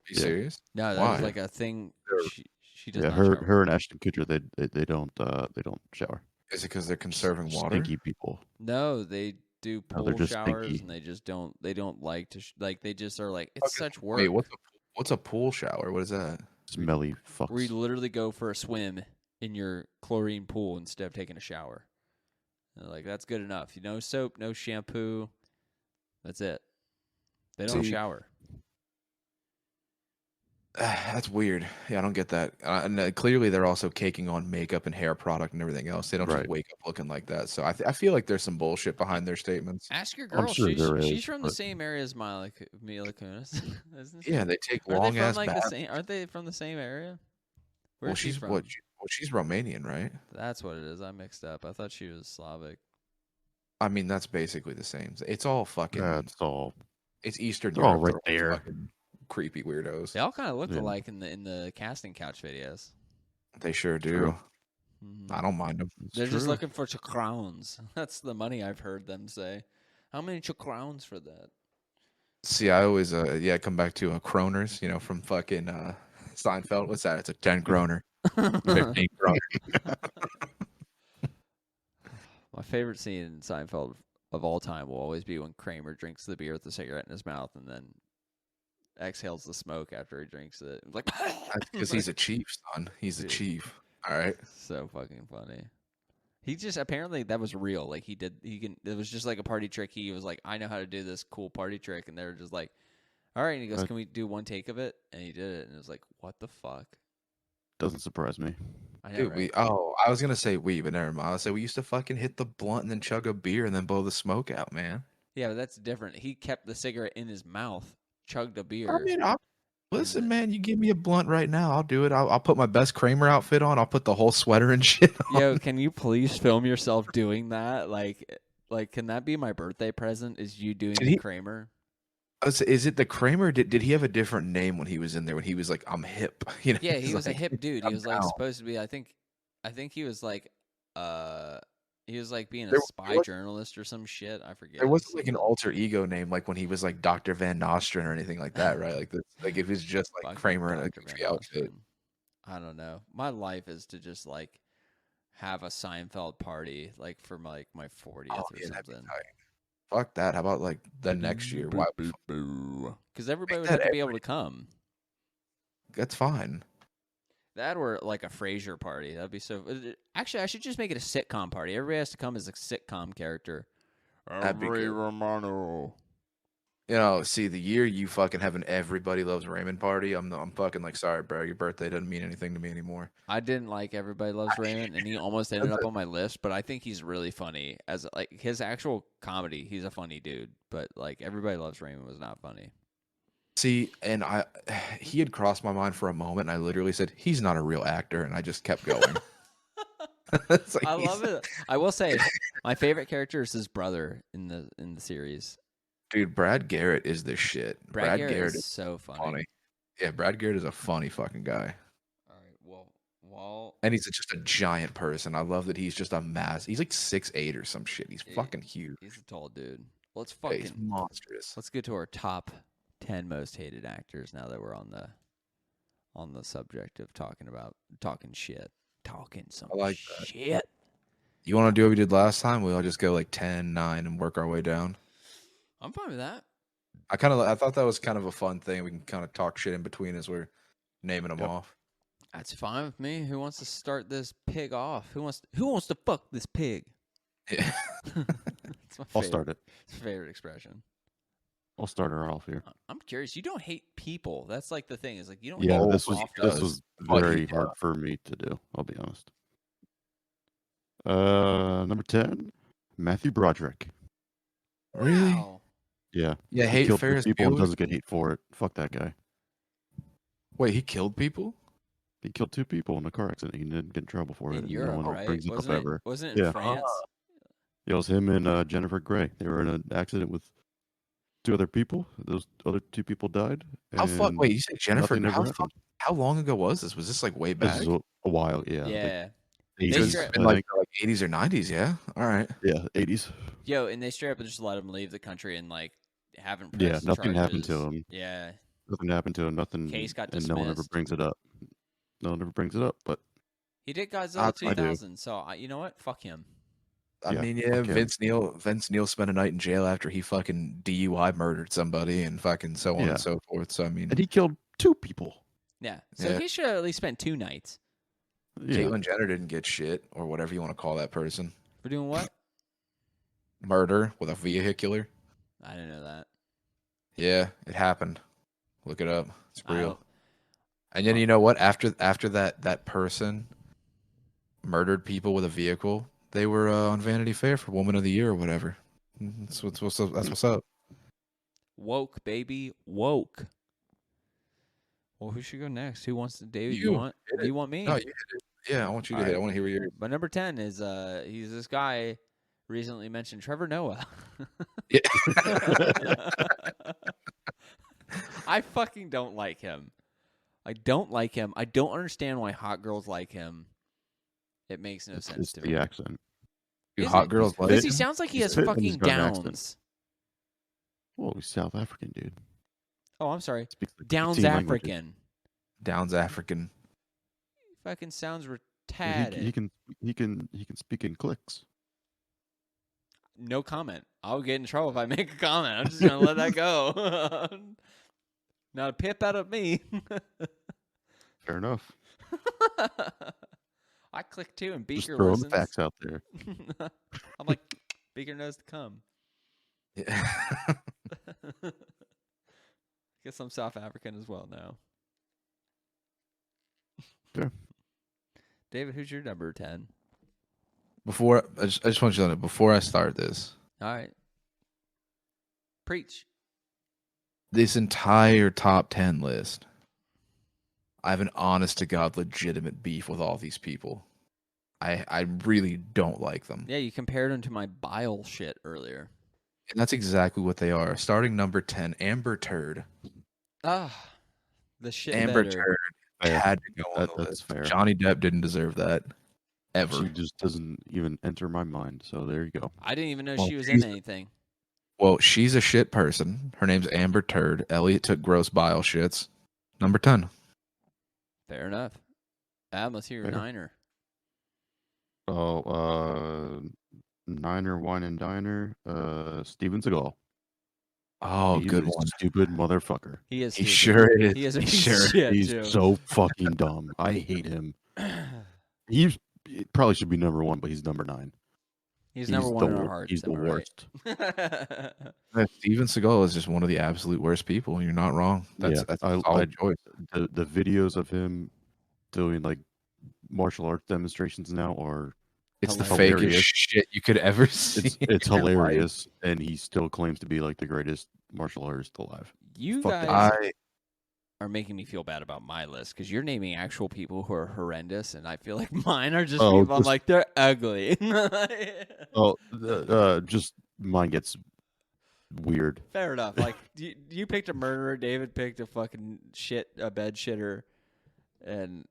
you Yeah. serious? No, that Why? was like a thing. They're- She does Yeah, not her shower. and Ashton Kutcher they don't shower. Is it because they're conserving water? Stinky people. No, they do No, pool they're just showers, stinky. and they just don't. They don't like to. Like they just are like it's Okay, such work. Wait, what's a pool shower? What is that? Smelly Where you fucks. literally go for a swim in your chlorine pool instead of taking a shower. And they're like that's good enough. No soap, no shampoo. That's it. They don't See, shower. That's weird. Yeah, I don't get that. And clearly, they're also caking on makeup and hair product and everything else. They don't just Right. wake up looking like that. So I feel like there's some bullshit behind their statements. Ask your I'm girl. sure there she's is, from the but- same area as Mila Kunis, isn't she? Yeah, they take Are they long from ass like the baths. same? Aren't they from the same area? Well, Where's she she's from? what? She's Romanian, right? That's what it is. I mixed up. I thought she was Slavic. I mean, that's basically the same. It's all fucking. That's all. It's Eastern They're all Europe. right They're all there. fucking creepy weirdos. They all kind of look Yeah. alike in the casting couch videos. They sure do. True. Mhm. I don't mind them. It's They're just true. looking for crowns. That's the money I've heard them say. How many crowns for that? See, I always come back to Kroners, from fucking Seinfeld. What's that? It's a 10 kroner, 15 kroner. My favorite scene in Seinfeld of all time will always be when Kramer drinks the beer with the cigarette in his mouth and then exhales the smoke after he drinks it. Like Because he's a chief, son. He's a Dude. chief. All right. so fucking funny. He just apparently that was real. Like it was just like a party trick. He was like, I know how to do this cool party trick, and they were just like, all right. And he goes, can we do one take of it? And he did it, and it was like, what the fuck? Doesn't surprise me. I know, Dude, right? I was gonna say we, but never mind. I said we used to fucking hit the blunt and then chug a beer and then blow the smoke out, man. Yeah, but that's different. He kept the cigarette in his mouth, chugged a beer. I mean, listen, man, you give me a blunt right now, I'll do it. I'll put my best Kramer outfit on. I'll put the whole sweater and shit on. Yo, can you please film yourself doing that? Like, can that be my birthday present? Is you doing Did the he- Kramer? Is it the Kramer? Did he have a different name when he was in there? When he was like, I'm hip. Yeah, he's he was a like, hip dude. He I'm was like down. supposed to be. I think he was like, being a There spy was- journalist or some shit. I forget. There wasn't like an alter ego name, like when he was like Dr. Van Nostrand or anything like that, right? Like it was just like Fucking Kramer in a Dr. goofy Van outfit. Nostrand. I don't know. My life is to just like have a Seinfeld party, like for my 40th Oh, or yeah, that'd be something. tight. Fuck that. How about like the next year? Why? Because everybody would that have to be able to come. That's fine. That or like a Frasier party. That'd be so. Actually, I should just make it a sitcom party. Everybody has to come as a sitcom character. That'd be good. Romano. See, the year you fucking have an Everybody Loves Raymond party, I'm fucking like, sorry, bro, your birthday doesn't mean anything to me anymore. I didn't like Everybody Loves Raymond, and he almost ended up on my list. But I think he's really funny as like his actual comedy. He's a funny dude, but like Everybody Loves Raymond was not funny. See, and he had crossed my mind for a moment, and I literally said, he's not a real actor, and I just kept going. It's like, I love it. I will say, my favorite character is his brother in the series. Dude, Brad Garrett is the shit. Brad Garrett Garrett is is so funny. funny. Yeah, Brad Garrett is a funny fucking guy. All right, well, And he's just a giant person. I love that he's just a mass. He's like 6'8" or some shit. He's He- fucking huge. he's a tall dude. Let's Yeah, he's fucking monstrous. let's get to our top 10 most hated actors now that we're on the subject of talking shit, talking some I like that. shit. You want to do what we did last time? We'll just go like 10, 9, and work our way down. I'm fine with that. I thought that was kind of a fun thing. We can kind of talk shit in between as we're naming them Yep. off. That's fine with me. Who wants to start this pig off? Who wants to fuck this pig? Yeah. It's my I'll favorite, start it. it's my favorite expression. I'll start her off here. I'm curious. You don't hate people. That's like the thing. Is like you don't. Yeah, hate this people was often. this was Fuck very yeah. hard for me to do. I'll be honest. Number 10, Matthew Broderick. Really? Wow. Yeah, Yeah, he hate killed two Ferris people and Bueller? doesn't get hate for it. Fuck that guy. Wait, he killed people? He killed 2 people in a car accident. He didn't get in trouble for it. In and Europe, no one right? brings it up ever. Wasn't it in Yeah. France? It was him and Jennifer Grey. They were in an accident with 2 other people. Those other 2 people died. And Wait, you said Jennifer? nothing ever happened. How long ago was this? Was this like way This back? is a while. Yeah. Yeah. Like They 80s, straight- It's been I like, think. like 80s or 90s, yeah? All right. Yeah, 80s. Yo, and they straight up just let him leave the country and like haven't. Yeah, pressed nothing happened to charges. him. Yeah, Nothing happened to him. Nothing. Case got and no one ever dismissed. brings it up. No one ever brings it up. But he did Godzilla I do. 2000. So you know what? Fuck him. I Yeah, mean, yeah, fuck him. Vince Neil spent a night in jail after he fucking DUI murdered somebody and fucking so on Yeah. and so forth. So I mean, and he killed 2 people. Yeah. So Yeah. he should have at least spent 2 nights. Yeah. Caitlyn Jenner didn't get shit or whatever you want to call that person. For doing what? Murder with a vehicular. I didn't know that. Yeah, it happened. Look it up. It's I real. don't- And then you know what? After that person murdered people with a vehicle, they were on Vanity Fair for Woman of the Year or whatever. That's what's up. That's what's up. Woke, baby. Woke. Well, who should go next? Who wants to? David, You. you want? Hit it. You want me? No, you hit it. Yeah, I want you to All hit. right. I want to hear what yours. But number 10 is he's this guy recently mentioned, Trevor Noah. Yeah. I fucking don't like him. I don't like him. I don't understand why hot girls like him. It makes no It's sense to the me. accent. Do Is hot it? girls like Because he him? sounds like he He's has fit and he's fucking got an accent. downs. Well, he's South African, dude. Oh, I'm sorry. Speaks like Downs 18 languages. African. Downs African. Fucking sounds He retarded. can speak in clicks. No comment. I'll get in trouble if I make a comment. I'm just gonna let that go. Not a pip out of me. Fair enough. I click too, and Just Beaker throwing listens. facts out there. I'm like, Beaker knows to come. Yeah. Guess I'm South African as well now. Sure. David, who's your number 10? Before I just want you to know, before I start this, All right. Preach. this entire top 10 list, I have an honest to God legitimate beef with all these people. I really don't like them. Yeah, you compared him to my bile shit earlier. And that's exactly what they are. Starting number 10, Amber Turd. Ah, the shit Amber better. Turd Fair. had to go on That- the that's list. fair. Johnny Depp didn't deserve that. Ever. She just doesn't even enter my mind. So there you go. I didn't even know Well, she was she's- in anything. Well, she's a shit person. Her name's Amber Turd. Elliot took gross bile shits. Number 10. Fair enough. Adam, let's hear your Fair. niner. Oh, Niner Wine and Diner. Steven Seagal. Oh, He's good a one. Stupid motherfucker. He is. He stupid. sure is. He is a He piece sure of is. shit, He's too. so fucking dumb. I hate him. He probably should be number 1, but he's number 9. He's number one in our hearts. He's the am I right? worst. Steven Seagal is just one of the absolute worst people. You're not wrong. That's Yeah, that's I- a solid choice. The videos of him doing like martial arts demonstrations now are It's the hilarious. fakest shit you could ever see. it's in your life. hilarious, and he still claims to be like the greatest martial artist alive. You Fuck that guys I are making me feel bad about my list because you're naming actual people who are horrendous, and I feel like mine are just Oh, people I'm just- like, they're ugly. Oh, just mine gets weird. Fair enough. Like you picked a murderer, David picked a fucking a bed shitter, and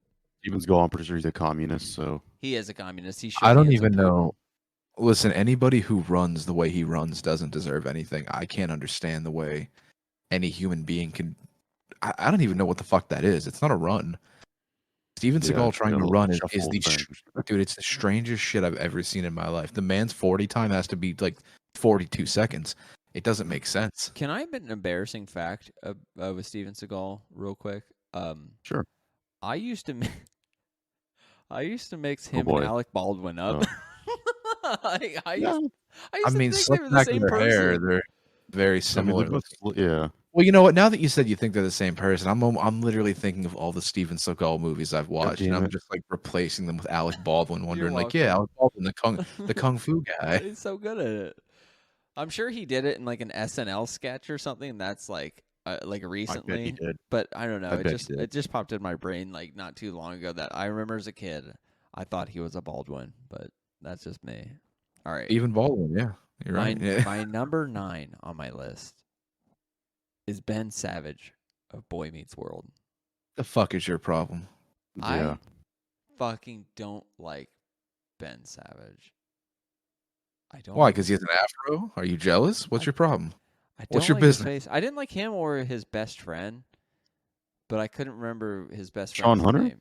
Steven Seagal, I'm pretty sure he's a communist, so he is a communist. He should. I don't be as a even Putin. know. Listen, anybody who runs the way he runs doesn't deserve anything. I can't understand the way any human being can. I don't even know what the fuck that is. It's not a run. Steven Yeah, Seagal trying you to know, run is shuffle the thing. dude. It's the strangest shit I've ever seen in my life. The man's 40 time has to be like 42 seconds. It doesn't make sense. Can I admit an embarrassing fact with Steven Seagal real quick? Sure. I used to mix him and boy. Alec Baldwin up. I used I to mean, think slick they were the back same in their hair, person. they're very I mean, similar. they're both, yeah. Well, you know what? Now that you said you think they're the same person, I'm literally thinking of all the Steven Seagal movies I've watched, and damn I'm it. just like replacing them with Alec Baldwin, wondering like, welcome. yeah, Alec Baldwin, the kung fu guy. He's so good at it. I'm sure he did it in like an SNL sketch or something. That's like I bet he recently, did. but I don't know. I bet he did. It just popped in my brain like not too long ago that I remember as a kid. I thought he was a Baldwin, but that's just me. All right, Even Baldwin, yeah, you're right. Yeah. my number 9 on my list is Ben Savage of Boy Meets World. The fuck is your problem? Yeah. I fucking don't like Ben Savage. I don't. Why? Because he has an afro? Are you jealous? What's your problem? I don't What's your like his business? face. I didn't like him or his best friend, but I couldn't remember his best Sean friend's Hunter? name.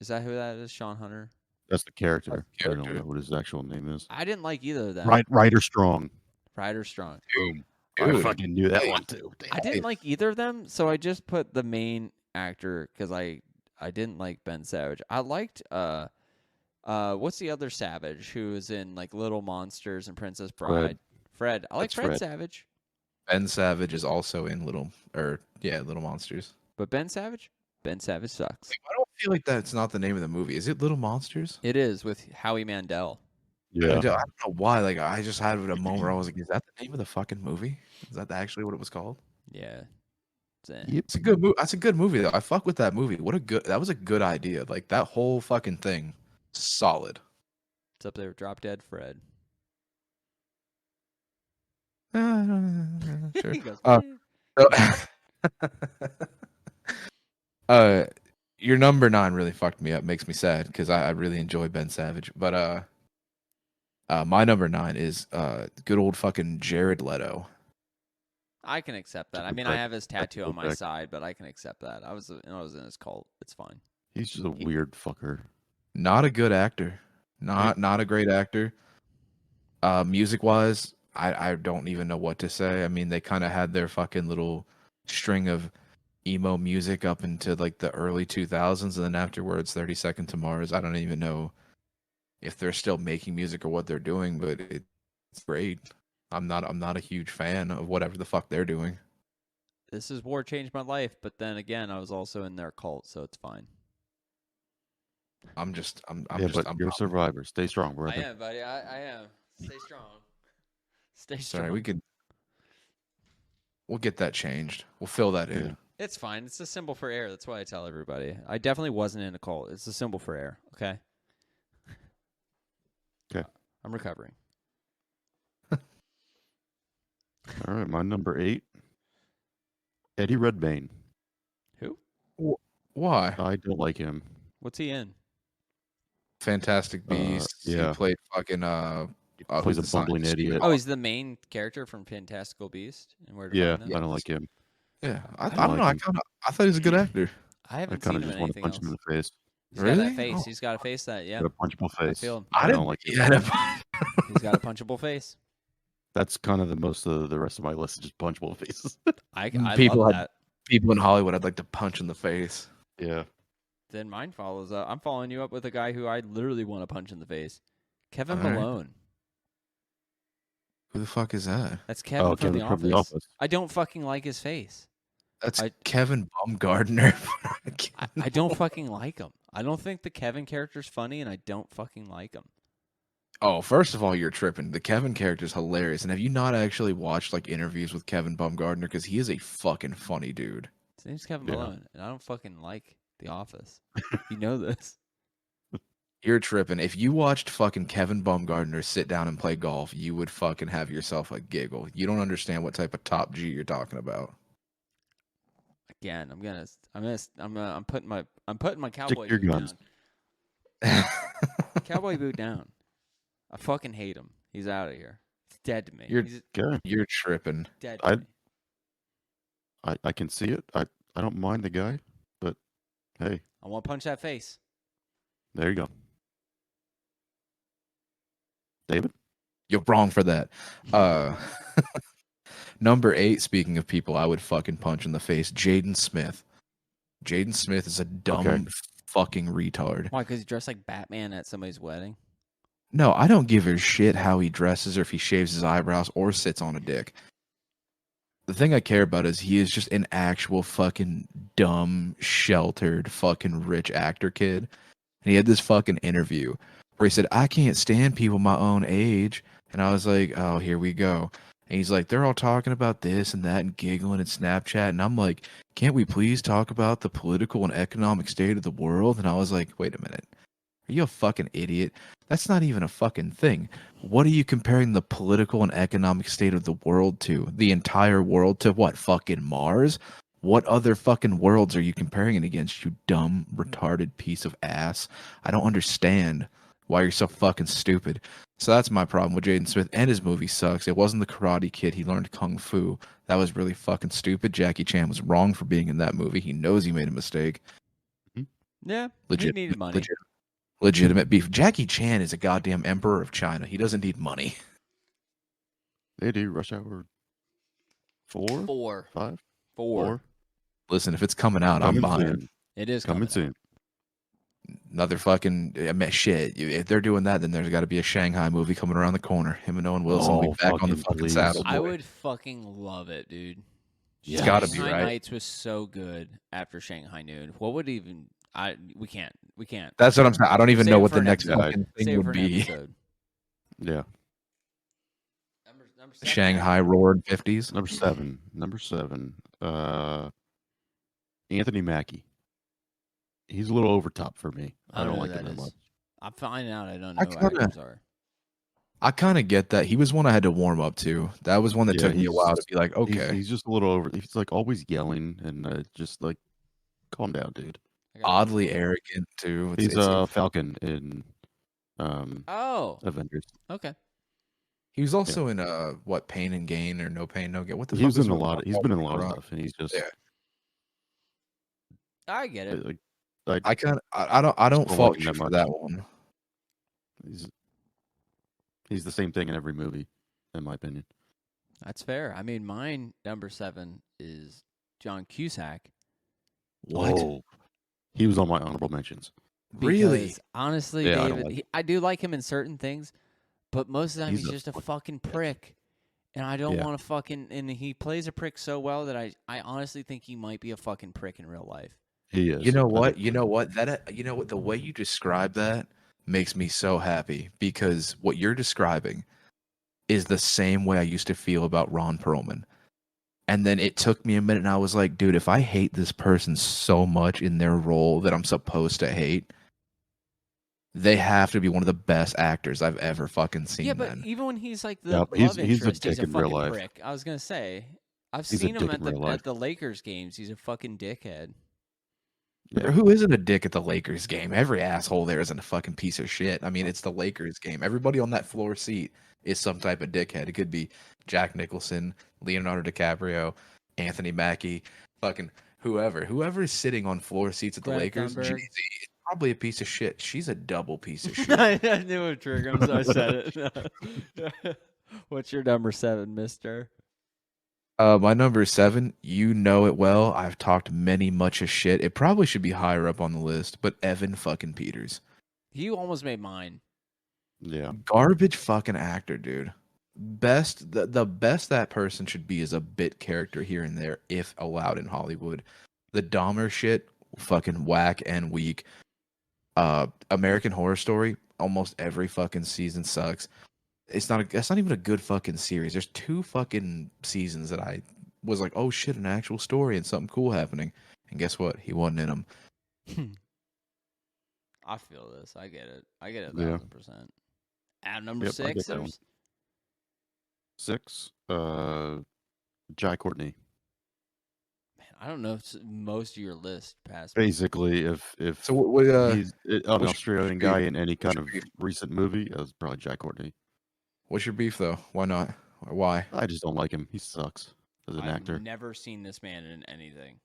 Is that who that is? Sean Hunter? That's the character. That's the I don't character. know what his actual name is. I didn't like either of them. Ryder Strong. Ryder Strong. Boom. Dude. I fucking knew that Hey. one too. Damn. I didn't like either of them, so I just put the main actor because I didn't like Ben Savage. I liked what's the other Savage who was in like Little Monsters and Princess Bride? Fred. I like That's Fred Fred. Savage, Ben Savage is also in Little Monsters. but Ben Savage sucks. I don't feel like that's not the name of the movie. Is it Little Monsters? It is with Howie Mandel. Yeah. I don't know why. Like I just had a moment where I was like, "Is that the name of the fucking movie? Is that actually what it was called?" Yeah. Yep. It's a good movie. That's a good movie though. I fuck with that movie. That was a good idea. Like that whole fucking thing, solid. It's up there with Drop Dead Fred. Sure. He goes, Your number 9 really fucked me up. Makes me sad because I really enjoy Ben Savage. But my number 9 is good old fucking Jared Leto. I can accept that. I Good mean, pick. I have his tattoo on my pick. side, but I can accept that. I was in his cult. It's fine. He's just a weird fucker. Not a good actor. Not a great actor. Music wise, I don't even know what to say. I mean, they kind of had their fucking little string of emo music up into like the early 2000s, and then afterwards 30 Seconds to Mars. I don't even know if they're still making music or what they're doing, but it's great. I'm not a huge fan of whatever the fuck they're doing. This is War Changed My Life, but then again, I was also in their cult, so it's fine. I'm You're a survivor. Stay strong, brother. I am, buddy. I am. Stay strong. Stay strong. sorry. We'll get that changed. We'll fill that in. Yeah. It's fine. It's a symbol for air. That's why I tell everybody. I definitely wasn't in a cult. It's a symbol for air. Okay. Okay. I'm recovering. All right, my number 8. Eddie Redmayne. Who? Why? I don't like him. What's he in? Fantastic Beasts. yeah. He played fucking He plays a bumbling idiot. Oh, he's the main character from Fantastical Beast and Where to Yeah, Find Them? I don't like him. Yeah, I don't don't know. like I thought he was a good actor. I I haven't kind seen of him just in want to anything punch else. him in the face. He's got that Really? face. Oh. He's got a face that, yeah. Got a punchable face. feel him. I don't didn't like his yeah, face. He's got a punchable face. That's kind of the most of the rest of my list is just punchable faces. I People love had- that. people in Hollywood I'd like to punch in the face. Yeah. Then mine follows up. I'm following you up with a guy who I literally want to punch in the face. Kevin All right. Malone. Who the fuck is that? That's Kevin Oh, from, Kevin the from The office. Office. I don't fucking like his face. That's I- Kevin Baumgartner. I don't fucking like him. I don't think the Kevin character's funny, and I don't fucking like him. Oh, first of all, you're tripping. The Kevin character's hilarious. And have you not actually watched like interviews with Kevin Baumgartner? Because he is a fucking funny dude. His name's Kevin Yeah. Malone, and I don't fucking like The Office. You know this. You're tripping. If you watched fucking Kevin Baumgartner sit down and play golf, you would fucking have yourself a giggle. You don't understand what type of top G you're talking about. Again, I'm putting my cowboy your boot guns. down. Cowboy boot down. I fucking hate him. He's out of here. He's dead to me. You're- He's Okay. You're tripping. dead to I- me. I can see it. I don't mind the guy, but hey, I want to punch that face. there you go. David? You're wrong for that. Number 8, speaking of people I would fucking punch in the face, Jaden Smith. Jaden Smith is a dumb Okay. fucking retard. Why? Because he dressed like Batman at somebody's wedding? No, I don't give a shit how he dresses or if he shaves his eyebrows or sits on a dick. The thing I care about is he is just an actual fucking dumb, sheltered, fucking rich actor kid. And he had this fucking interview where he said, I can't stand people my own age. And I was like, oh, here we go. And he's like, they're all talking about this and that and giggling and Snapchat. And I'm like, can't we please talk about the political and economic state of the world? And I was like, wait a minute. Are you a fucking idiot? That's not even a fucking thing. What are you comparing the political and economic state of the world to? The entire world to what? Fucking Mars? What other fucking worlds are you comparing it against, you dumb, retarded piece of ass? I don't understand why you're so fucking stupid. So that's my problem with Jaden Smith, and his movie sucks. It wasn't the Karate Kid. He learned Kung Fu. That was really fucking stupid. Jackie Chan was wrong for being in that movie. He knows he made a mistake. Yeah. Legit, He needed money. legitimate beef. Jackie Chan is a goddamn emperor of China. He doesn't need money. They do Rush Hour 4? Four. 5? Four. Listen, if it's coming out, I'm Coming buying. soon. It is Coming coming soon. Another fucking shit. If they're doing that, then there's got to be a Shanghai movie coming around the corner. Him and Owen Wilson will be Oh, back on the fucking fucking please. saddle. I boy. would fucking love it, dude. It's gotta be, Shanghai right? Nights was so good after Shanghai Noon. What would even we can't. That's what I'm saying. I don't even Save know it what for the an next episode. fucking thing Save it for would an be. episode. Yeah. Number 7. Shanghai roared 50s. Number 7. Anthony Mackie. He's a little over top for me. I don't know like who him that that is. much. I'm finding out I don't know I who kinda- actors are. I kind of get that. He was one I had to warm up to. That was one that Yeah, took me a while to be like, okay. He's just a little over. He's like always yelling and just like, calm down, dude. I got- Oddly arrogant too. He's Falcon in Oh, Avengers. okay. he was also in what, Pain and Gain or No Pain No Gain. What the He fuck was is in a with lot. He's been in a lot of Rock? stuff, and he's just Yeah. I get it. like I kind of I don't don't fault like him you that for much. that one. he's the same thing in every movie, in my opinion. That's fair. I mean, mine number 7 is John Cusack. What? Whoa. He was on my honorable mentions. Really? Because, honestly, Yeah, I don't David, like I do like him in certain things, but most of the time He's he's a just a fucking fucking bitch. prick. And I don't Yeah. want to fucking. And he plays a prick so well that I honestly think he might be a fucking prick in real life. He is. You know I what? think- You know what? That you know what? The way you describe that makes me so happy because what you're describing is the same way I used to feel about Ron Perlman. And then it took me a minute, and I was like, dude, if I hate this person so much in their role that I'm supposed to hate, they have to be one of the best actors I've ever fucking seen. Yeah, but then. even when he's like the Yeah, love he's a interest, he's dick a in real fucking life. prick. I was gonna say, I've He's a seen him dick at in real life. the Lakers games. He's a fucking dickhead. Yeah. Who isn't a dick at the Lakers game? Every asshole there isn't a fucking piece of shit. I mean, it's the Lakers game. Everybody on that floor seat is some type of dickhead. It could be Jack Nicholson, Leonardo DiCaprio, Anthony Mackie, fucking whoever. Whoever is sitting on floor seats at the Greta Lakers, Thunberg. Jay-Z is probably a piece of shit. She's a double piece of shit. I knew it triggered him, so I said it. What's your number 7, Mister? My number 7, you know it well. I've talked much of shit. It probably should be higher up on the list, but Evan fucking Peters. You almost made mine. Yeah. Garbage fucking actor, dude. The best that person should be is a bit character here and there, if allowed in Hollywood. The Dahmer shit, fucking whack and weak. American Horror Story, almost every fucking season sucks. That's not even a good fucking series. There's 2 fucking seasons that I was like, oh shit, an actual story and something cool happening. And guess what? He wasn't in them. I feel this. I get it. I get it Yeah. 1,000%. At number Yep, I get six, that one. there's 6, Jai Courtney. man, I don't know if most of your list past. Basically, if So what? he's an what's your Australian beef? guy in any What's kind your of beef? recent movie, it was probably Jai Courtney. What's your beef though? Why not? Or why? I just don't like him. He sucks as an I've actor. never seen this man in anything.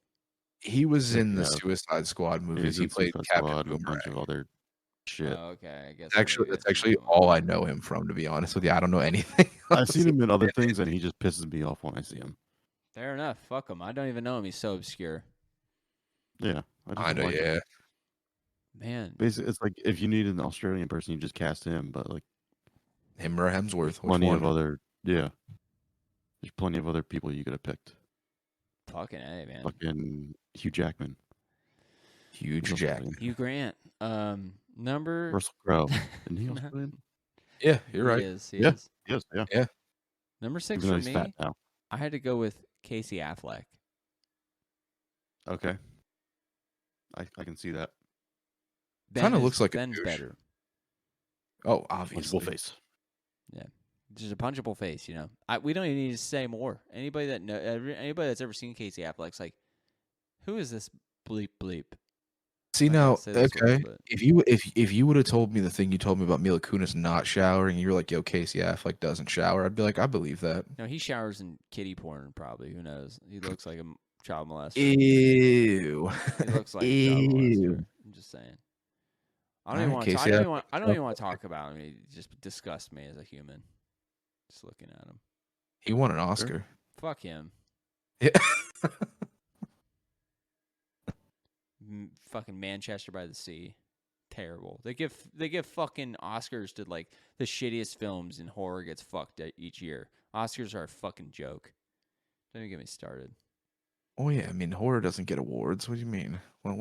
He was Yeah, in the yeah. Suicide Squad movies. He's He in played Suicide Captain Squad and a Boomerang. bunch of other shit. Oh, okay, I guess. That's actually all I know him from, to be honest with you. I don't know anything. I've seen else. him in other things, and he just pisses me off when I see him. Fair enough. Fuck him. I don't even know him. He's so obscure. Yeah, I just I don't know, like him. yeah. Man, Basically, it's like if you need an Australian person, you just cast him. But like Him or Hemsworth. Which plenty one? of other, yeah, there's plenty of other people you could have picked. fucking A, man. Fucking Hugh Jackman, Huge He's Jack. Australian. Hugh Grant. Number. Russell Crowe, isn't he Australian? Yeah, you're right. He is. He Yeah. is. Yes, yeah. Number 6 Even though for he's me, fat now. I had to go with Casey Affleck. Okay, I can see that. Kinda Ben looks is- like a Ben's douche. better. Oh, obviously. Punchable face. Just a punchable face, you know. We don't even need to say more. Anybody that's ever seen Casey Affleck's like, who is this bleep bleep? See I can't now, say those okay. words, but- If you would have told me the thing you told me about Mila Kunis not showering, you're like, yo, Casey Affleck doesn't shower. I'd be like, I believe that. No, he showers in kiddie porn. Probably. Who knows? He looks like a child molester. Ew. He looks like a child molester. Ew. I'm just saying. I don't Alright, even want to. Casey I don't even want to talk about him. He just disgusts me as a human. Just looking at him. He won an Oscar. Fuck him. Yeah. Fucking Manchester by the Sea. Terrible. They give fucking Oscars to like the shittiest films, and horror gets fucked each year. Oscars are a fucking joke. Don't even get me started. Oh yeah, I mean horror doesn't get awards. What do you mean? Yeah.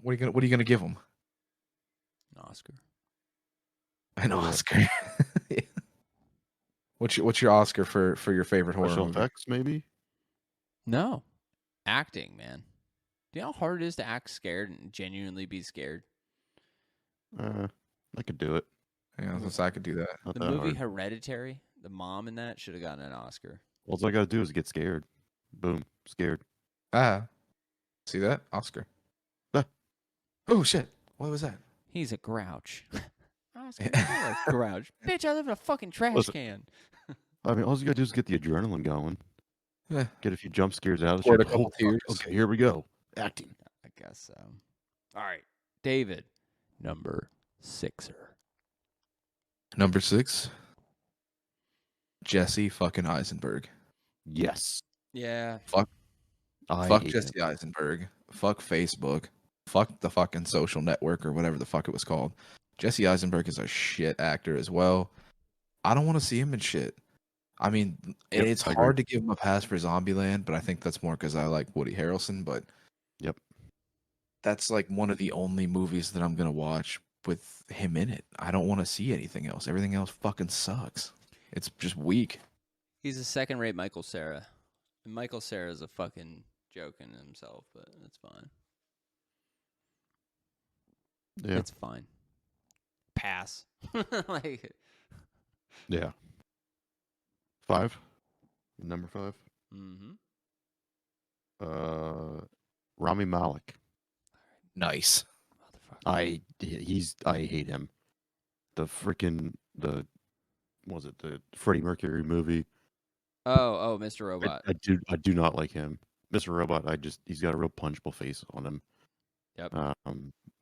What are you gonna give them? An Oscar. An Yeah. Oscar. What's your Oscar for your favorite horror Special movie? effects, maybe. No. Acting, man. Do you know how hard it is to act scared and genuinely be scared? I could do it. Yeah, since I could do that. Not The that movie hard. Hereditary, the mom in that should have gotten an Oscar. All I gotta do is get scared. Boom, scared. Ah, see that Oscar? Ah. Oh shit! What was that? He's a grouch. Oscar, you're a grouch. Bitch, I live in a fucking trash Listen. can. I mean, all you gotta do is get the adrenaline going. Yeah. Get a few jump scares out of Squirt shit. a couple fuck, tears. Okay, here we go. Acting. I guess so. All right. David, number 6er. Number 6. Jesse fucking Eisenberg. Yes. Yeah. I Fuck hate Jesse him. Eisenberg. Fuck Facebook. Fuck the fucking Social Network or whatever the fuck it was called. Jesse Eisenberg is a shit actor as well. I don't want to see him in shit. I mean, Yep, it's I agree. hard to give him a pass for Zombieland, but I think that's more because I like Woody Harrelson. But Yep. that's like one of the only movies that I'm gonna watch with him in it. I don't want to see anything else. Everything else fucking sucks. It's just weak. He's a second-rate Michael Cera. And Michael Cera is a fucking joke in himself, but it's fine. Yeah. It's fine. Pass. Like, Yeah. 5. Number 5. mm-hmm. Rami Malek. Nice. Motherfucker. I hate him. The Freddie Mercury movie. Oh, Mr. Robot. I do not like him. Mr. Robot, he's got a real punchable face on him. Yep.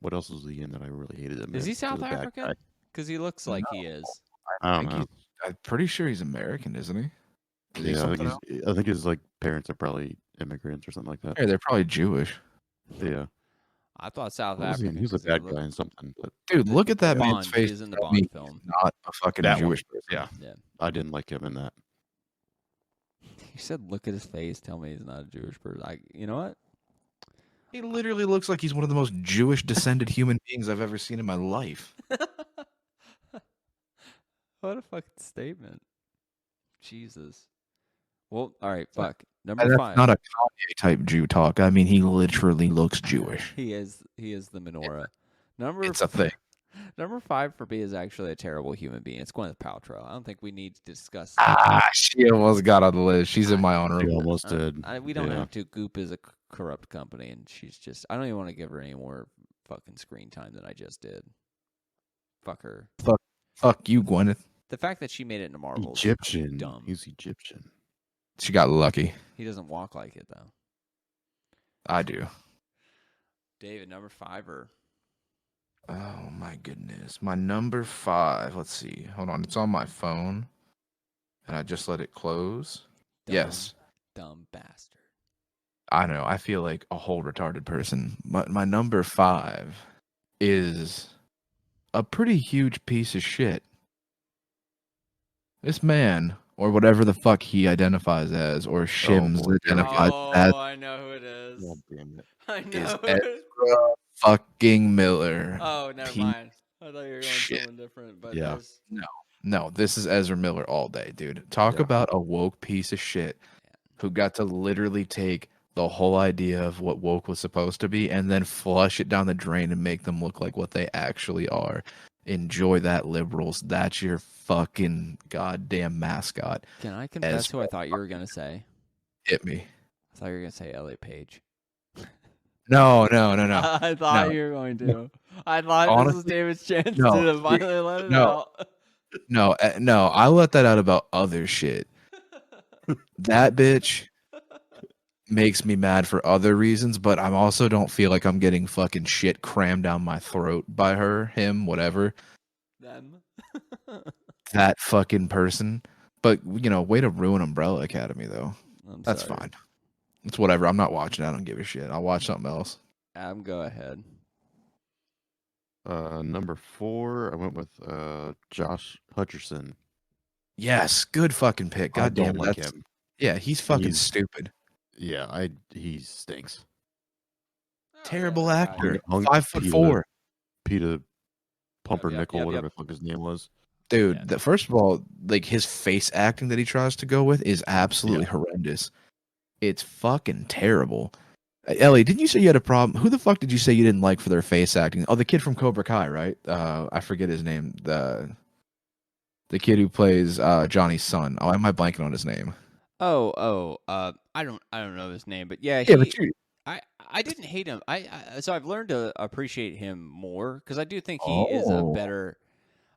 What else was he in that I really hated him? Is in? he South The bad African? guy. Because he looks like he is. I don't think know. I'm pretty sure he's American, isn't he? Is he Yeah, something I think his like parents are probably immigrants or something like that. Yeah, they're probably Jewish. Yeah, I thought South What was he in? African. He was a 'cause he bad looked- guy in something, but Dude, look at that Bond. man's face. He is in the Tell Bond me film. he's not a fucking That one. Jewish person. yeah, Yeah. I didn't like him in that. You said, look at his face. Tell me he's not a Jewish person. You know what? He literally looks like he's one of the most Jewish descended human beings I've ever seen in my life. What a fucking statement. Jesus. Well, all right, Fuck. fuck. Number That's 5. not a Kanye type Jew talk. I mean, he literally looks Jewish. He is the menorah. It's a thing. Number 5 for me is actually a terrible human being. It's Gwyneth Paltrow. I don't think we need to discuss. She almost got on the list. She's in my She honorable. almost did. We don't Yeah. have to. Goop is a corrupt company, and she's just. I don't even want to give her any more fucking screen time than I just did. Fuck her. Fuck you, Gwyneth. The fact that she made it into Marvel. is Egyptian. Dumb. He's Egyptian. She got lucky. He doesn't walk like it though. I do. David, number 5 or Oh my goodness. My number 5. Let's see. Hold on. It's on my phone. And I just let it close. dumb, Yes. dumb bastard. I know. I feel like a whole retarded person. My number 5 is a pretty huge piece of shit. This man, or whatever the fuck he identifies as, or Shims boy. identifies as, I know who it is. God damn it. I is know. Who it is. Ezra fucking Miller. Oh, never Piece mind. I thought you were going shit. someone different, but Yeah. there's- No, this is Ezra Miller all day, dude. Talk Yeah. about a woke piece of shit who got to literally take the whole idea of what woke was supposed to be and then flush it down the drain and make them look like what they actually are. Enjoy that, liberals. That's your fucking goddamn mascot. Can I confess who I Ezra thought you were going to say? Hit me. I thought you were going to say Elliot Page. No. I thought No. you were going to. I thought this was Honestly, David's chance no. to finally let it No. out. No, I let that out about other shit. That bitch makes me mad for other reasons, but I also don't feel like I'm getting fucking shit crammed down my throat by her, him, whatever. Them. That fucking person. But, you know, way to ruin Umbrella Academy, though. I'm That's sorry. fine. It's whatever. I'm not watching. I don't give a shit. I'll watch something else. Adam, go ahead. Number 4, I went with Josh Hutcherson. Yes, good fucking pick. I God damn, don't like that's him. yeah. He's fucking He's- stupid. Yeah, he stinks. Terrible yeah, actor. Hung 5'4". Peter Pumpernickel, yep. whatever the fuck his name was. Dude, Yeah. first of all, like his face acting that he tries to go with is absolutely horrendous. It's fucking terrible. Ellie, didn't you say you had a problem? Who the fuck did you say you didn't like for their face acting? Oh, the kid from Cobra Kai, right? I forget his name. The kid who plays Johnny's son. Oh, am I blanking on his name? I don't know his name, but yeah, Yeah, but you, I didn't hate him. So I've learned to appreciate him more because I do think he is a Oh. better.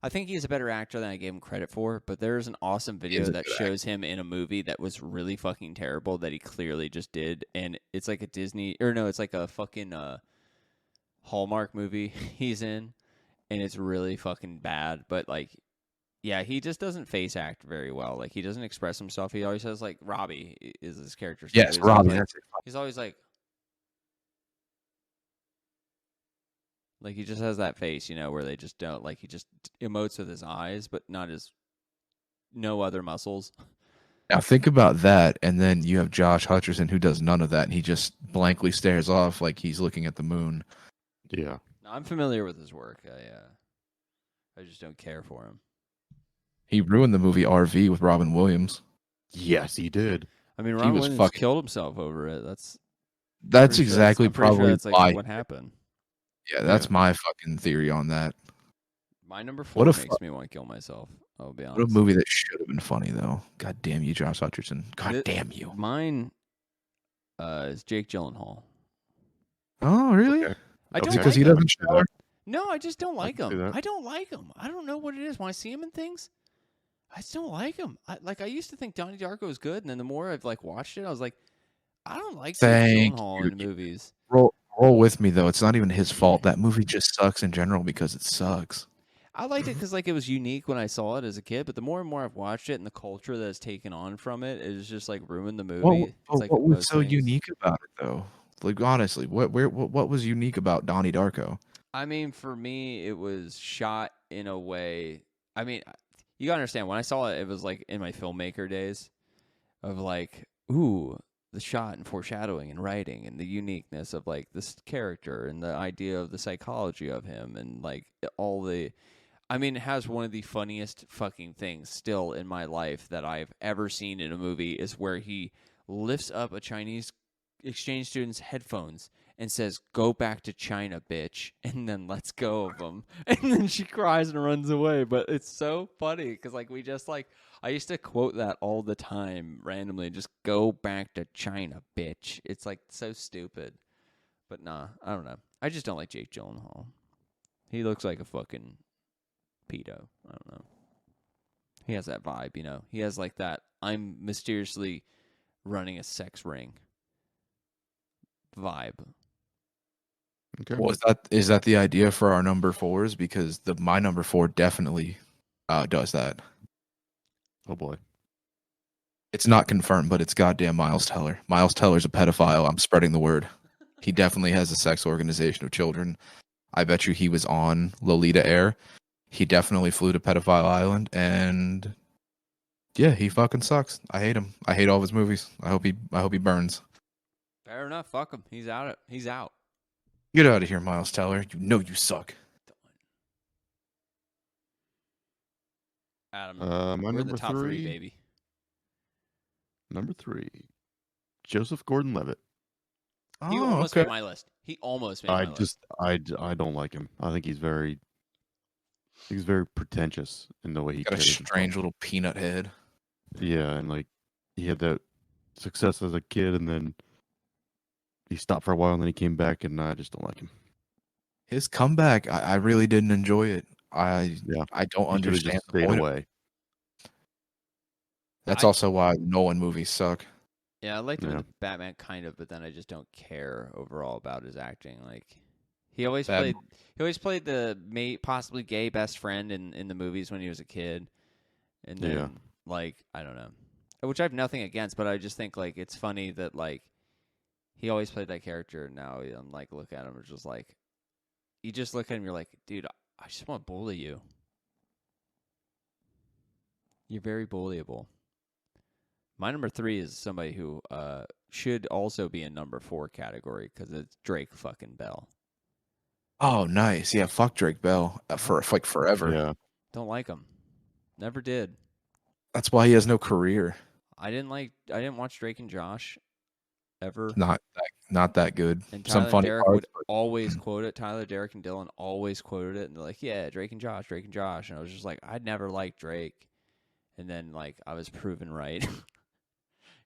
I think he's a better actor than I gave him credit for. But there's an awesome video is a that good shows him in a movie that was really fucking terrible that he clearly just did, and it's like a Disney or no, it's like a fucking Hallmark movie he's in, and it's really fucking bad. But like, yeah, he just doesn't face act very well. Like he doesn't express himself. He always says like Robbie is his character's name. yes, He's always Robbie. like- That's it. He's always like he just has that face, you know, where they just don't like he just emotes with his eyes, but not his no other muscles. Now think about that, and then you have Josh Hutcherson who does none of that, and he just blankly stares off like he's looking at the moon. Yeah. No, I'm familiar with his work. I just don't care for him. He ruined the movie RV with Robin Williams. Yes, he did. I mean, He Ron was Williams fucking- killed himself over it. That's pretty sure exactly I'm pretty sure probably that's like why. what happened. Yeah, that's Yeah. my fucking theory on that. My number 4 What a makes me want to kill myself. I'll be honest. What a movie that should have been funny though. God damn you, Josh Hutcherson. God Thi- damn you. Mine is Jake Gyllenhaal. Oh, really? Okay. I don't Because like he him. doesn't shower. No, I just don't like can see him. that. I don't like him. I don't know what it is. When I see him in things, I just don't like him. I used to think Donnie Darko was good, and then the more I've like watched it, I was like, I don't like Jake Thank Gyllenhaal you. in movies. Roll with me though. It's not even his fault. That movie just sucks in general because it sucks. I liked it because like it was unique when I saw it as a kid, but the more and more I've watched it and the culture that has taken on from it is just like ruined the movie. What, It's like what with was most so things. unique about it though? Like honestly, what was unique about Donnie Darko? I mean, for me, it was shot in a way. I mean, you gotta understand. When I saw it, it was like in my filmmaker days of like, ooh, the shot and foreshadowing and writing and the uniqueness of like this character and the idea of the psychology of him and like all the. I mean, it has one of the funniest fucking things still in my life that I've ever seen in a movie is where he lifts up a Chinese exchange student's headphones and says, "Go back to China, bitch," and then lets go of him, and then she cries and runs away. But it's so funny because like we just like I used to quote that all the time randomly. Just go back to China, bitch. It's like so stupid. But nah, I don't know. I just don't like Jake Gyllenhaal. He looks like a fucking pedo. I don't know. He has that vibe, you know. He has like that I'm mysteriously running a sex ring vibe. Okay. Well, is that the idea for our number fours? Because my number four definitely does that. Oh boy. It's not confirmed, but it's goddamn Miles Teller. Miles Teller's a pedophile. I'm spreading the word. He definitely has a sex organization of children. I bet you he was on Lolita Air. He definitely flew to Pedophile Island, and yeah, he fucking sucks. I hate him. I hate all of his movies. I hope he burns. Fair enough. Fuck him. He's out. He's out. Get out of here, Miles Teller. You know you suck. Adam, My we're in number the top three, three, baby. Number 3, Joseph Gordon-Levitt. He Oh, almost okay. made my list. He almost made my list. I don't like him. I think he's very pretentious in the way he Got a carries himself. strange little peanut head. Yeah, and like he had that success as a kid, and then he stopped for a while, and then he came back, and I just don't like him. His comeback, I really didn't enjoy it. I Yeah, I don't he should've understand just the stayed point of it. away. That's I- also why Nolan movies suck. Yeah, I liked him in Yeah. the Batman kind of, but then I just don't care overall about his acting. Like he always Bad- played the possibly gay best friend in the movies when he was a kid. And then Yeah. like I don't know. Which I have nothing against, but I just think like it's funny that like he always played that character and now I'm like look at him, it's just like you just look at him, you're like, dude, I just want to bully you. You're very bullyable. My number 3 is somebody who should also be in number 4 category because it's Drake fucking Bell. Oh, nice. Yeah, fuck Drake Bell for like forever. Yeah, Don't like him. Never did. That's why he has no career. I didn't watch Drake and Josh ever. Not that good. And Some Tyler funny Derek parts, would always quote it. Tyler, Derek, and Dylan always quoted it, and they're like, "Yeah, Drake and Josh." And I was just like, I'd never liked Drake, and then like I was proven right.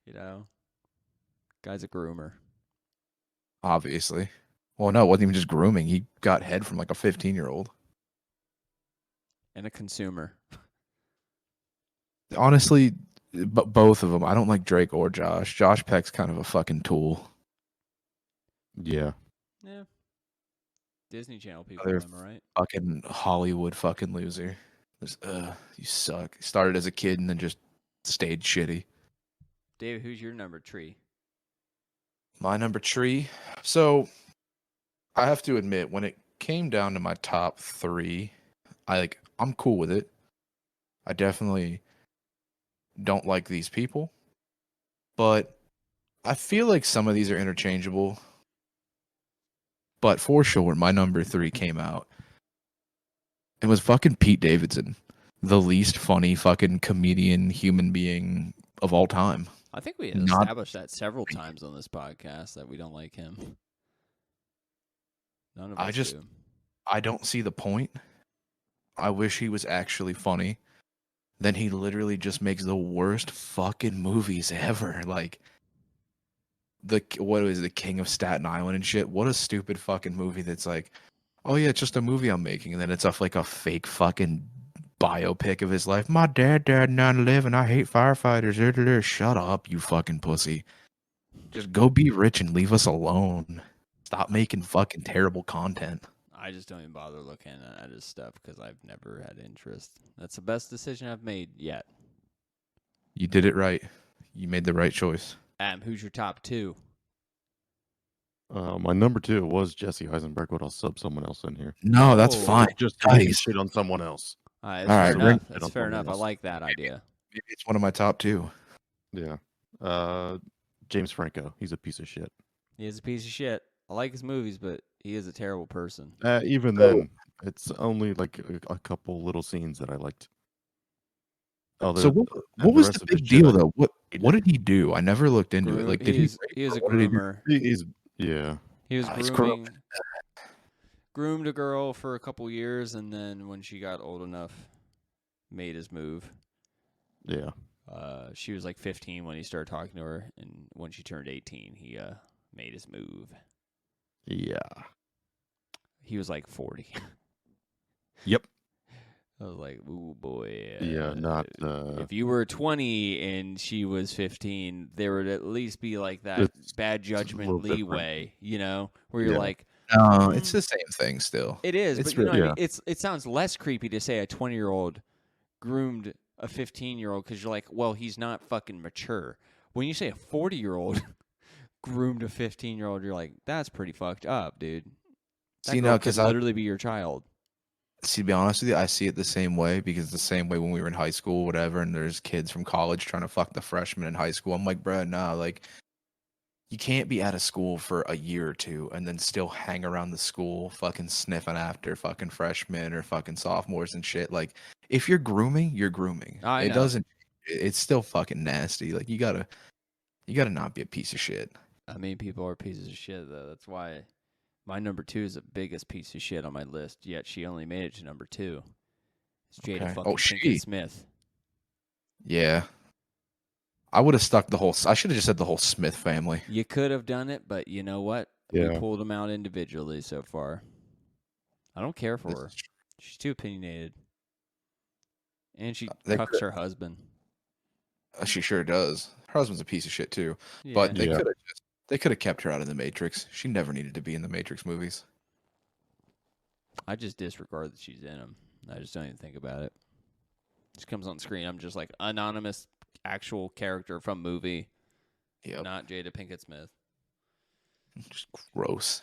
You know, guy's a groomer. obviously. Well, no, it wasn't even just grooming. He got head from like a 15-year-old. And a consumer. Honestly, both of them. I don't like Drake or Josh. Josh Peck's kind of a fucking tool. yeah. Yeah. Disney Channel people, Other am I right? Fucking Hollywood fucking loser. You suck. Started as a kid and then just stayed shitty. David, who's your number 3? My number 3. So I have to admit, when it came down to my top 3, I'm cool with it. I definitely don't like these people, but I feel like some of these are interchangeable. But for sure, my number 3 came out. It was fucking Pete Davidson, the least funny fucking comedian human being of all time. I think we have Not- established that several times on this podcast that we don't like him. None of us do. I don't see the point. I wish he was actually funny. Then he literally just makes the worst fucking movies ever. Like the King of Staten Island and shit. What a stupid fucking movie that's like, oh yeah, it's just a movie I'm making, and then it's like a fake fucking biopic of his life. My dad died in 9/11. I hate firefighters. Shut up, you fucking pussy. Just go be rich and leave us alone. Stop making fucking terrible content. I just don't even bother looking at his stuff because I've never had interest. That's the best decision I've made yet. You did it right. You made the right choice. Who's your top 2? My number 2 was Jesse Eisenberg, but I'll sub someone else in here. No, that's Oh, fine. Just Nice. shit on someone else. That's All fair right, enough. ring- That's fair enough. I else. like that idea. Maybe it's one of my top 2. Yeah. James Franco. He's a piece of shit. He is a piece of shit. I like his movies, but he is a terrible person. Even then, it's only like a couple little scenes that I liked. So what was the big deal though? What did he do? I never looked into it. Like, did he was a what did he do? groomer. He's yeah. He was He's grown groomed a girl for a couple years, and then when she got old enough, made his move. Yeah. She was like 15 when he started talking to her, and when she turned 18, he made his move. Yeah. He was like 40. Yep. I was like, ooh boy. Yeah. Not. If you were 20 and she was 15, there would at least be like that It's bad a judgment little different. leeway, where you're Yeah. like, No, it's the same thing still. it is, It's but you know really- what I mean? It sounds less creepy to say a 20-year-old groomed a 15-year-old because you're like, well, he's not fucking mature. When you say a 40-year-old groomed a 15-year-old, you're like, that's pretty fucked up, dude. That See, girl no, could 'cause I- literally be your child. See, to be honest with you, I see it the same way because the same way when we were in high school, whatever, and there's kids from college trying to fuck the freshmen in high school. I'm like, bro, nah, like, you can't be out of school for a year or two and then still hang around the school fucking sniffing after fucking freshmen or fucking sophomores and shit. Like, if you're grooming, you're grooming. I It know. doesn't. It's still fucking nasty. Like, you gotta not be a piece of shit. I mean, people are pieces of shit, though. That's why my number 2 is the biggest piece of shit on my list, yet she only made it to number 2. It's Jada Okay. fucking Oh, Pinkett she. Smith. Yeah. I would have stuck the whole. I should have just said the whole Smith family. You could have done it, but you know what? We Yeah. pulled them out individually so far. I don't care for This her. is true. She's too opinionated. And she They cucks could- her husband. She sure does. Her husband's a piece of shit too. Yeah. But they Yeah. could have kept her out of the Matrix. She never needed to be in the Matrix movies. I just disregard that she's in them. I just don't even think about it. She comes on screen. I'm just like, anonymous actual character from movie, Yep. not Jada Pinkett Smith. Just gross.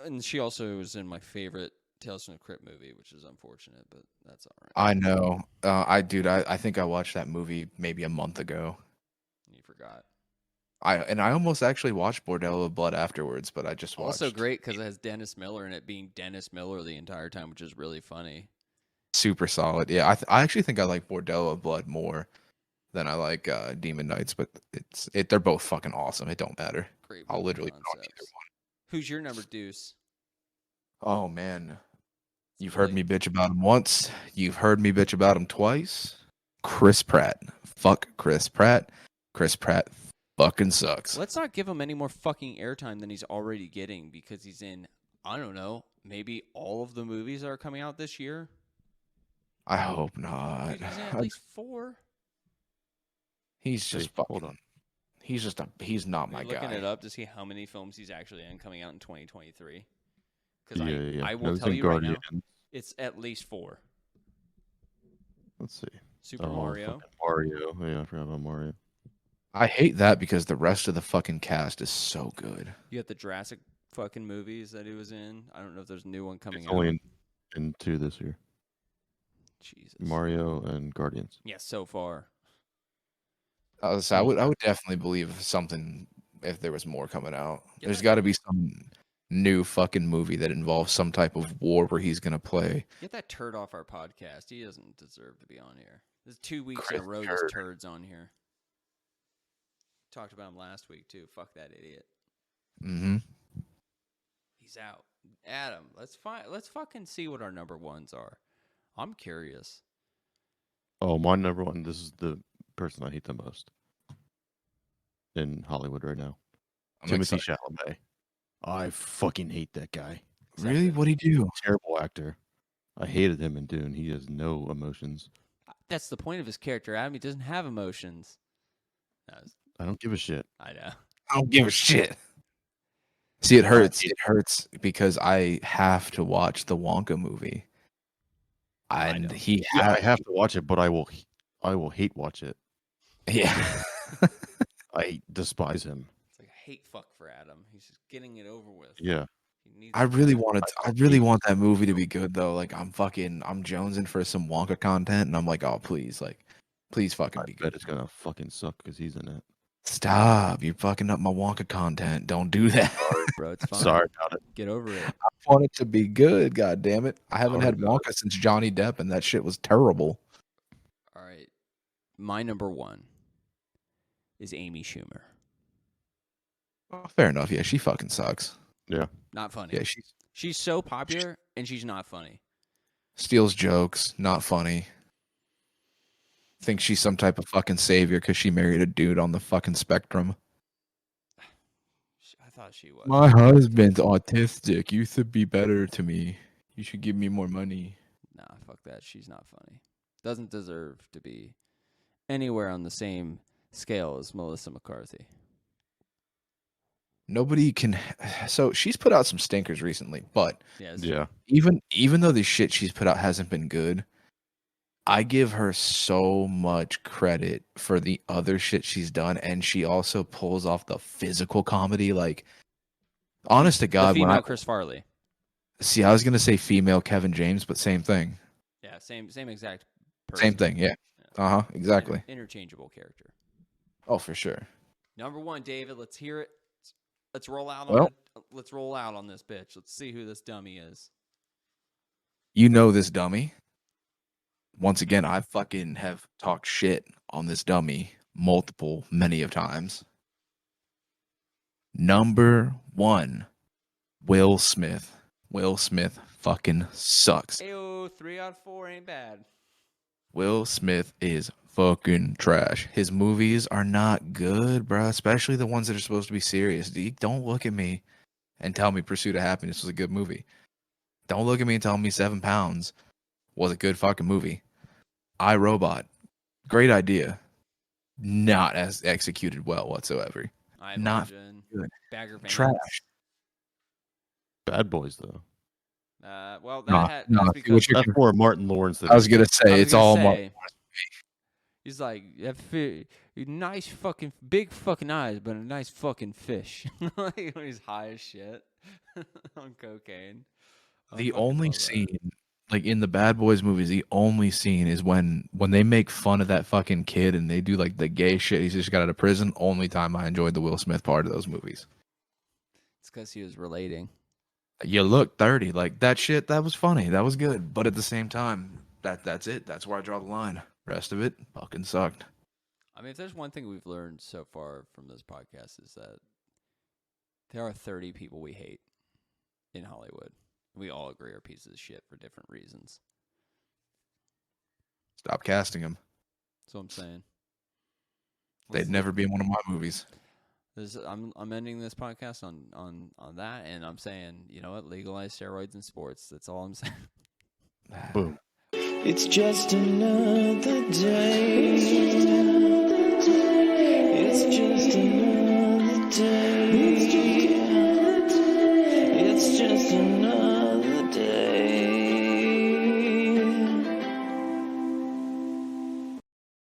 And she also was in my favorite Tales from the Crypt movie, which is unfortunate, but that's all right. I know. I think I watched that movie maybe a month ago. You forgot. I almost actually watched Bordello of Blood afterwards, but I just watched. Also great because it has Dennis Miller in it, being Dennis Miller the entire time, which is really funny. Super solid. Yeah, I actually think I like Bordello of Blood more than I like Demon Knights, but they're both fucking awesome. It don't matter. Great. I'll movie literally put on either concepts. Who's your number deuce? one. Oh man, you've heard me bitch about him once. You've heard me bitch about him twice. Chris Pratt. Fuck Chris Pratt. Chris Pratt fucking sucks. Let's not give him any more fucking airtime than he's already getting because he's in, I don't know, maybe all of the movies that are coming out this year. I hope not. Dude, he's in at least 4. He's just Hey, hold fucking. on. He's not Are my you looking guy. it up to see how many films he's actually in coming out in 2023? Because Yeah. I No, will he's tell in you right now, Guardians. it's at least 4. Let's see. Super Oh, Mario. fucking Mario. Yeah, I forgot about Mario. I hate that because the rest of the fucking cast is so good. You got the Jurassic fucking movies that he was in. I don't know if there's a new one coming It's out. only in 2 this year. Jesus. Mario and Guardians. Yeah, so far. So I would definitely believe something if there was more coming out. Yeah, There's that- got to be some new fucking movie that involves some type of war where he's gonna play. Get that turd off our podcast. He doesn't deserve to be on here. There's 2 weeks Chris in a row Turd. this turd's on here. Talked about him last week too. Fuck that idiot. Mm-hmm. He's out. Adam, let's fucking see what our number ones are. I'm curious. Oh, my number one. This is the person I hate the most in Hollywood right now. Timothy Chalamet. I fucking hate that guy. Really? What'd he do? Terrible actor. I hated him in Dune. He has no emotions. That's the point of his character, Adam. He doesn't have emotions. No, I don't give a shit. I know. I don't give a shit. See, it hurts. It hurts because I have to watch the Wonka movie, and know. he Yeah, I ha- have to watch it, but I will hate watch it. yeah. I despise him. It's like a hate fuck for Adam. He's just getting it over with. Yeah. He needs I to- really want that movie to be good though. Like I'm jonesing for some Wonka content, and I'm like, oh please fucking I be bet good. it's gonna fucking suck because he's in it. Stop! You're fucking up my Wonka content. Don't do that. bro. It's fine. Sorry about it. Get over it. I want it to be good. God damn it! I haven't Sorry had about Wonka since Johnny Depp, and that shit was terrible. All right. My number one is Amy Schumer. Oh, fair enough. Yeah, she fucking sucks. Yeah. Not funny. Yeah, she She's so popular and she's not funny. steals jokes, not funny. Thinks she's some type of fucking savior because she married a dude on the fucking spectrum. I thought she was. My husband's autistic. You should be better to me. You should give me more money. Nah, fuck that. She's not funny. Doesn't deserve to be anywhere on the same scale as Melissa McCarthy. Nobody can. So she's put out some stinkers recently, but Yes. Yeah. even though the shit she's put out hasn't been good, I give her so much credit for the other shit she's done, and she also pulls off the physical comedy. Like, honest to The God, when female I Chris Farley. see, I was gonna say female Kevin James, but same thing, Yeah, same exact person. same thing. Yeah, exactly. Interchangeable character. Oh, for sure. Number 1, David. Let's hear it. Let's roll out Well- on it. Let's roll out on this bitch. Let's see who this dummy is. You know this dummy. Once again, I fucking have talked shit on this dummy many of times. Number 1, Will Smith. Will Smith fucking sucks. Ayo, 3 out of 4 ain't bad. Will Smith is fucking trash. His movies are not good, bro. Especially the ones that are supposed to be serious. Don't look at me and tell me Pursuit of Happiness was a good movie. Don't look at me and tell me 7 Pounds was a good fucking movie. I, Robot, great idea. Not as executed well whatsoever. I Not imagine. good. Bagger Vance. Trash. Bad Boys though. Well, that Nah, had, nah, that's see because what you're- That's more Martin Lawrence than I was gonna say I was it's gonna all say, he's like, nice fucking big fucking eyes, but a nice fucking fish. Like when he's high as shit on cocaine. I the fucking only love that. scene, like in the Bad Boys movies, the only scene is when they make fun of that fucking kid and they do like the gay shit. He's just got out of prison. Only time I enjoyed the Will Smith part of those movies. It's because he was relating. You look 30, like that shit. That was funny. That was good. But at the same time, that's it. That's where I draw the line. Rest of it fucking sucked. I mean, if there's one thing we've learned so far from this podcast is that there are 30 people we hate in Hollywood. We all agree are pieces of shit for different reasons. Stop casting him. That's what I'm saying. They'd never be in one of my movies. I'm ending this podcast on that, and I'm saying, you know what? Legalize steroids in sports. That's all I'm saying. boom. It's just another day.